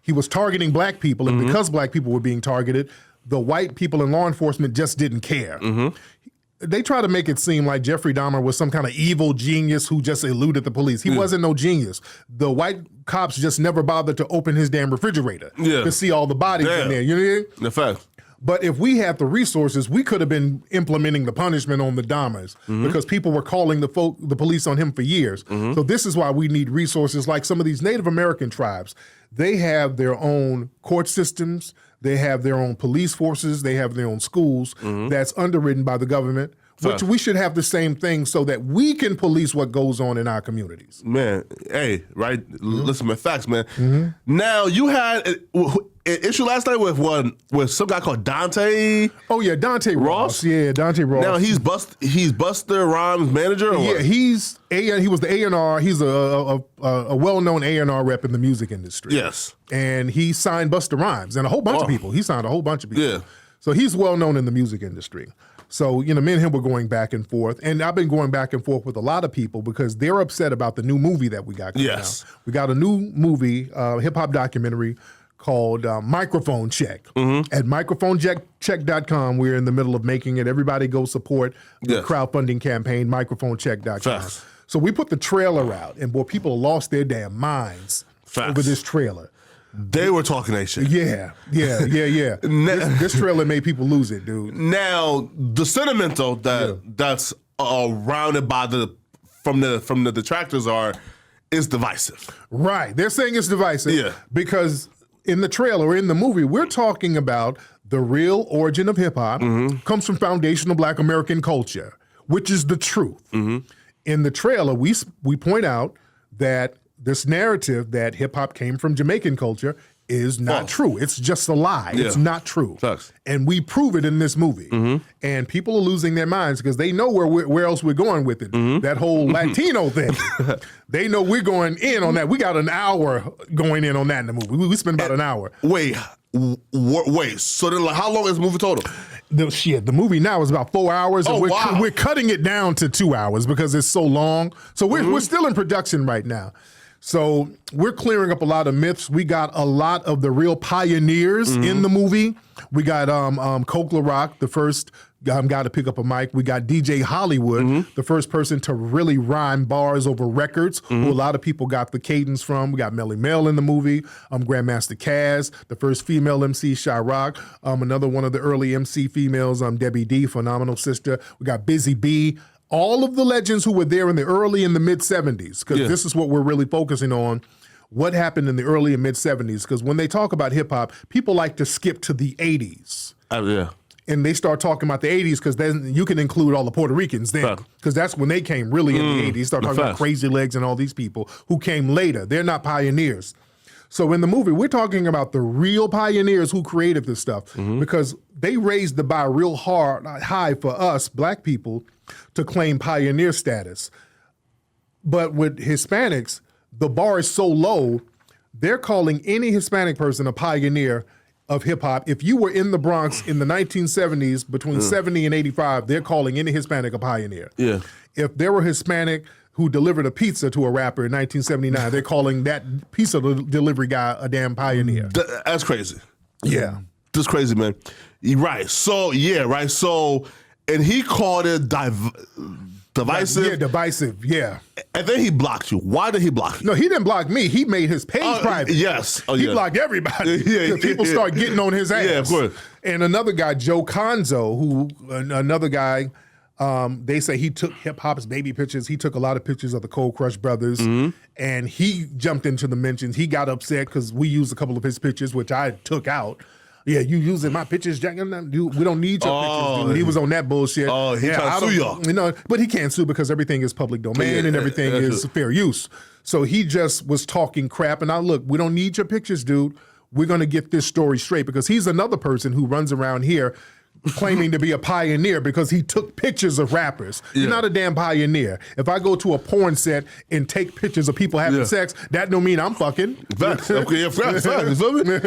S2: He was targeting black people, and because black people were being targeted, the white people in law enforcement just didn't care. They try to make it seem like Jeffrey Dahmer was some kind of evil genius who just eluded the police. He wasn't no genius. The white cops just never bothered to open his damn refrigerator to see all the bodies in there. You know what I mean?
S1: The fact.
S2: But if we had the resources, we could have been implementing the punishment on the Dahmers, because people were calling the police on him for years. So this is why we need resources like some of these Native American tribes. They have their own court systems. They have their own police forces. They have their own schools that's underwritten by the government, which we should have the same thing so that we can police what goes on in our communities.
S1: Man, hey, right? Listen, man, facts, man. Now, you had an issue last night with some guy called Dante.
S2: Oh yeah, Dante Ross. Yeah, Dante Ross.
S1: Now he's Busta Rhymes' manager. Or what?
S2: He was the A&R. He's a well-known A&R rep in the music industry.
S1: Yes,
S2: and he signed Busta Rhymes and a whole bunch of people. He signed a whole bunch of people.
S1: Yeah,
S2: so he's well-known in the music industry. So, me and him were going back and forth. And I've been going back and forth with a lot of people because they're upset about the new movie that we got coming out. We got a new movie, hip-hop documentary called Microphone Check. At microphonecheck.com, we're in the middle of making it. Everybody go support the crowdfunding campaign, microphonecheck.com. So we put the trailer out, and boy, people lost their damn minds over this trailer.
S1: They were talking that shit.
S2: Yeah. This trailer made people lose it, dude.
S1: Now, the sentimental that's rounded by from the detractors is divisive.
S2: Right. They're saying it's divisive because in the trailer, in the movie, we're talking about the real origin of hip-hop comes from foundational Black American culture, which is the truth. In the trailer, we point out that this narrative that hip-hop came from Jamaican culture is not true. It's just a lie. It's not true. And we prove it in this movie. And people are losing their minds because they know where else we're going with it. That whole Latino thing. They know we're going in on that. We got an hour going in on that in the movie. We spent about an hour.
S1: Wait. So then, how long is the movie total?
S2: The movie now is about 4 hours. And we're cutting it down to 2 hours because it's so long. So we're still in production right now. So we're clearing up a lot of myths. We got a lot of the real pioneers in the movie. We got Coke LaRock, the first guy to pick up a mic. We got DJ Hollywood, the first person to really rhyme bars over records, who a lot of people got the cadence from. We got Melly Mel in the movie, Grandmaster Caz, the first female MC, Shy-Rock, another one of the early MC females, Debbie D, phenomenal sister. We got Busy B. All of the legends who were there in the early and the mid-'70s, because this is what we're really focusing on, what happened in the early and mid-'70s, because when they talk about hip-hop, people like to skip to the 80s. And they start talking about the 80s because then you can include all the Puerto Ricans then, because that's when they came really in the 80s. Start talking about Crazy Legs and all these people who came later. They're not pioneers. So in the movie, we're talking about the real pioneers who created this stuff because they raised the bar real high for us, Black people, to claim pioneer status. But with Hispanics, the bar is so low, they're calling any Hispanic person a pioneer of hip-hop. If you were in the Bronx in the 1970s, between 70 and 85, they're calling any Hispanic a pioneer. If there were Hispanic who delivered a pizza to a rapper in 1979, they're calling that pizza delivery guy a damn pioneer.
S1: That's crazy.
S2: Yeah.
S1: That's crazy, man. Right. So, So, and he called it divisive.
S2: Yeah, divisive, yeah.
S1: And then he blocked you. Why did he block you?
S2: No, he didn't block me. He made his page private.
S1: Yes.
S2: He blocked everybody. People start getting on his ass.
S1: Yeah, of course.
S2: And another guy, Joe Conzo, another guy, they say he took hip-hop's baby pictures. He took a lot of pictures of the Cold Crush Brothers, and he jumped into the mentions. He got upset because we used a couple of his pictures, which I took out. Yeah, you using my pictures, Jack? We don't need your pictures, dude. He was on that bullshit.
S1: He trying to sue y'all.
S2: But he can't sue because everything is public domain and everything is fair use. So he just was talking crap. And look, we don't need your pictures, dude. We're going to get this story straight, because he's another person who runs around here claiming to be a pioneer because he took pictures of rappers. Yeah. You're not a damn pioneer. If I go to a porn set and take pictures of people having sex, that don't mean I'm fucking.
S1: Facts. Okay, yeah, facts. You feel me?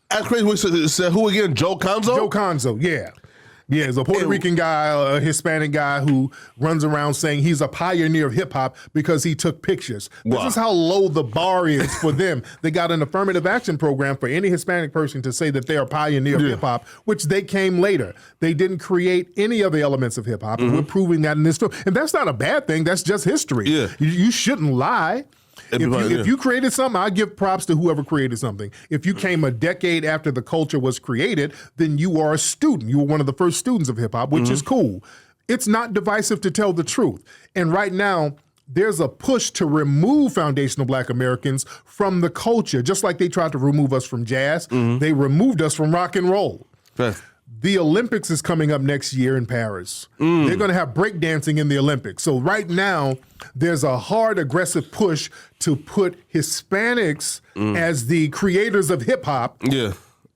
S1: That's crazy. We said who again? Joe Conzo?
S2: Joe Conzo, yeah. Yeah, he's a Puerto Rican guy, a Hispanic guy who runs around saying he's a pioneer of hip-hop because he took pictures. Wow. This is how low the bar is for them. They got an affirmative action program for any Hispanic person to say that they're a pioneer of hip-hop, which they came later. They didn't create any of the elements of hip-hop, and we're proving that in this film. And that's not a bad thing. That's just history. Yeah. You shouldn't lie. If you created something, I give props to whoever created something. If you came a decade after the culture was created, then you are a student. You were one of the first students of hip-hop, which is cool. It's not divisive to tell the truth. And right now, there's a push to remove foundational Black Americans from the culture, just like they tried to remove us from jazz. They removed us from rock and roll. Right. The Olympics is coming up next year in Paris. They're going to have breakdancing in the Olympics. So right now, there's a hard, aggressive push to put Hispanics as the creators of hip-hop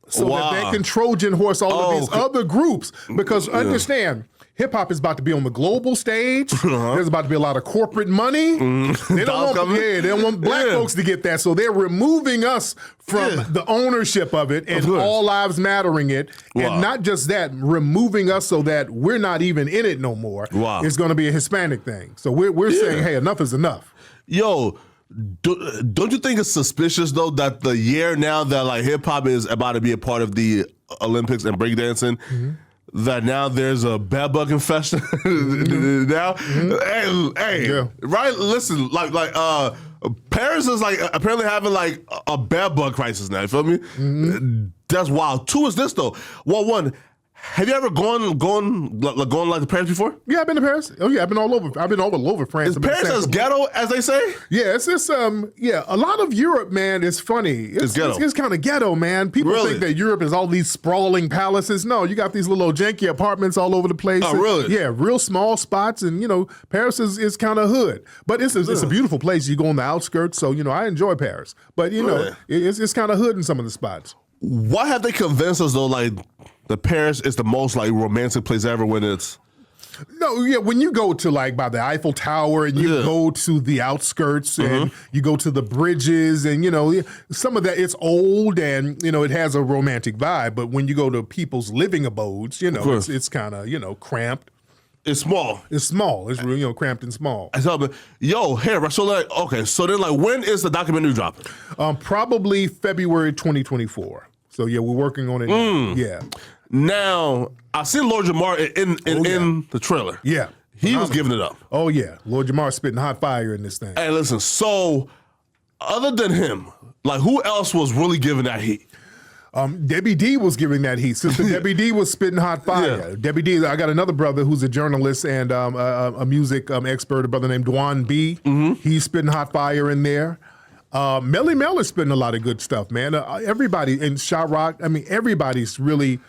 S2: so that they can Trojan horse all of these other groups. Because understand, hip-hop is about to be on the global stage. There's about to be a lot of corporate money. They don't want Black folks to get that. So they're removing us from the ownership of it and all lives mattering it. And not just that, removing us so that we're not even in it no more. It's going to be a Hispanic thing. So we're saying, hey, enough is enough.
S1: Yo, don't you think it's suspicious, though, that the year now that like hip-hop is about to be a part of the Olympics and breakdancing, that now there's a bed bug infestation now? Hey, right? Listen, like Paris is like apparently having like a bed bug crisis now. You feel me? That's wild. Two is this though. Well, one, have you ever gone like to Paris before?
S2: Yeah, I've been to Paris. Oh yeah, I've been all over. I've been all over France.
S1: Is Paris as ghetto as they say?
S2: Yeah, it's just a lot of Europe, man, is funny. It's ghetto. It's kind of ghetto, man. People think that Europe is all these sprawling palaces. No, you got these little janky apartments all over the place.
S1: Oh, really?
S2: Yeah, real small spots, and Paris is kind of hood, but it's a beautiful place. You go on the outskirts, so I enjoy Paris, but it's kind of hood in some of the spots.
S1: Why have they convinced us though, like, the Paris is the most like romantic place ever when it's...
S2: No, yeah, when you go to like by the Eiffel Tower and you go to the outskirts and you go to the bridges and some of that, it's old and it has a romantic vibe. But when you go to people's living abodes, it's kind of cramped.
S1: It's small.
S2: It's small. It's really cramped and small.
S1: Yo, here, so like, okay, so then like when is the documentary dropping?
S2: Probably February 2024. So yeah, we're working on it now. Yeah.
S1: Now, I seen Lord Jamar in the trailer.
S2: Yeah.
S1: He was giving it up.
S2: Oh, yeah. Lord Jamar spitting hot fire in this thing.
S1: Hey, listen, so other than him, like who else was really giving that heat?
S2: Debbie D was giving that heat. Sister Debbie D was spitting hot fire. Debbie D, I got another brother who's a journalist and a music expert, a brother named Dwan B. He's spitting hot fire in there. Melly Mel is spitting a lot of good stuff, man. Everybody, and Sha Rock, everybody's really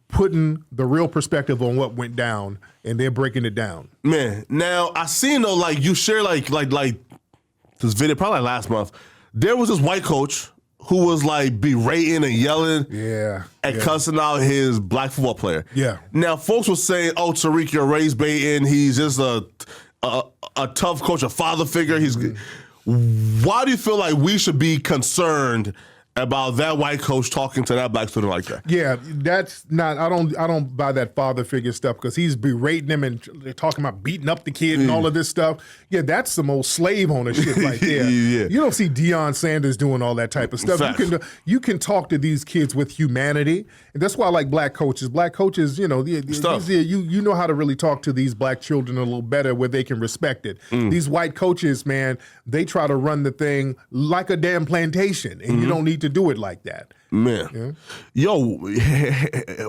S2: putting the real perspective on what went down, and they're breaking it down.
S1: Man, now I seen though, like you share like this video probably like last month. There was this white coach who was like berating and yelling, and cussing out his Black football player. Yeah. Now folks were saying, "Oh, Tariq, you're race baiting. He's just a tough coach, a father figure." Why do you feel like we should be concerned about that white coach talking to that Black student like that?
S2: Yeah, that's not. I don't buy that father figure stuff because he's berating him and they're talking about beating up the kid and all of this stuff. Yeah, that's some old slave owner shit right there. You don't see Deion Sanders doing all that type of stuff. You can talk to these kids with humanity, and that's why I like Black coaches. Black coaches, you know how to really talk to these Black children a little better where they can respect it. These white coaches, man, they try to run the thing like a damn plantation, and you don't need to do it like that.
S1: Man. Yo,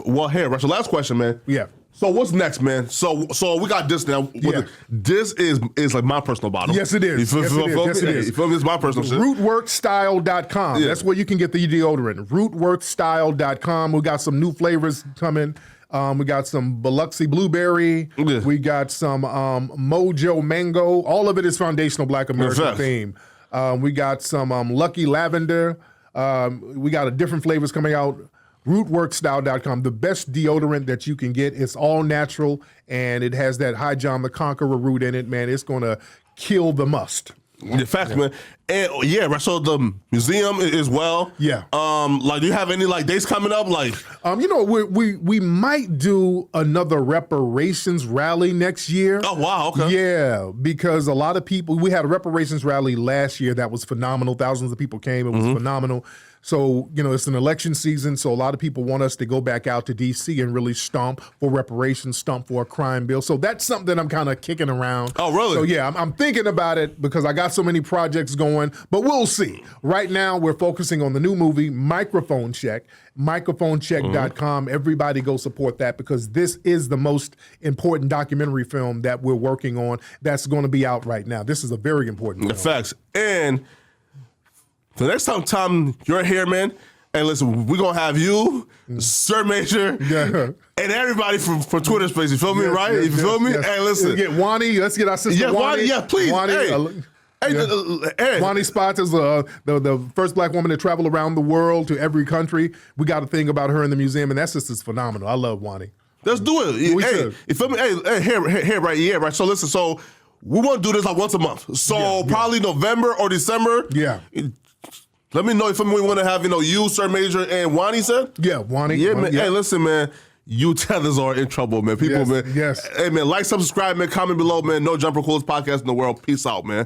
S1: well, here, Russell, last question, man.
S2: Yeah.
S1: So what's next, man? So we got this now. This is like my personal bottle.
S2: Yes, it is.
S1: You feel me? You feel me? It's my personal shit.
S2: Rootworkstyle.com. Yeah. That's where you can get the deodorant. Rootworkstyle.com. We got some new flavors coming. We got some Biloxi Blueberry. We got some Mojo Mango. All of it is foundational Black American theme. We got some Lucky Lavender. We got different flavors coming out. Rootworkstyle.com, the best deodorant that you can get. It's all natural, and it has that High John the Conqueror root in it, man. It's going to kill the must.
S1: The facts, man. And right. So the museum as well.
S2: Yeah.
S1: Like, do you have any like dates coming up? Like,
S2: we might do another reparations rally next year.
S1: Oh wow, okay.
S2: Yeah, because a lot of people. We had a reparations rally last year that was phenomenal. Thousands of people came. It was phenomenal. So, it's an election season, so a lot of people want us to go back out to D.C. and really stomp for reparations, stomp for a crime bill. So that's something that I'm kind of kicking around.
S1: Oh, really?
S2: So, yeah, I'm thinking about it because I got so many projects going, but we'll see. Right now, we're focusing on the new movie, Microphone Check, microphonecheck.com. Everybody go support that because this is the most important documentary film that we're working on that's going to be out right now. This is a very important film.
S1: Facts. And the next time you're here, man, and listen, we're going to have you, Sir Major, and everybody from Twitter Space. You feel me, right? You feel me?
S2: Yes.
S1: Hey, listen.
S2: Let's get Wani. Let's get our sister Wani.
S1: Yeah, please.
S2: Wani, Wani Spots is the first black woman to travel around the world to every country. We got a thing about her in the museum, and that sister's phenomenal. I love Wani.
S1: Let's do it. You feel me? Hey, here, right? Yeah, right. So listen, so we want to do this like once a month. So probably November or December.
S2: Yeah.
S1: Let me know if we want to have, you, Sir Major, and Wani said?
S2: Yeah, Wani.
S1: Yeah,
S2: Wani,
S1: man. Hey, listen, man. You tethers are in trouble, man. People,
S2: yes,
S1: man.
S2: Yes.
S1: Hey, man, like, subscribe, man. Comment below, man. No Jumper, coolest podcast in the world. Peace out, man.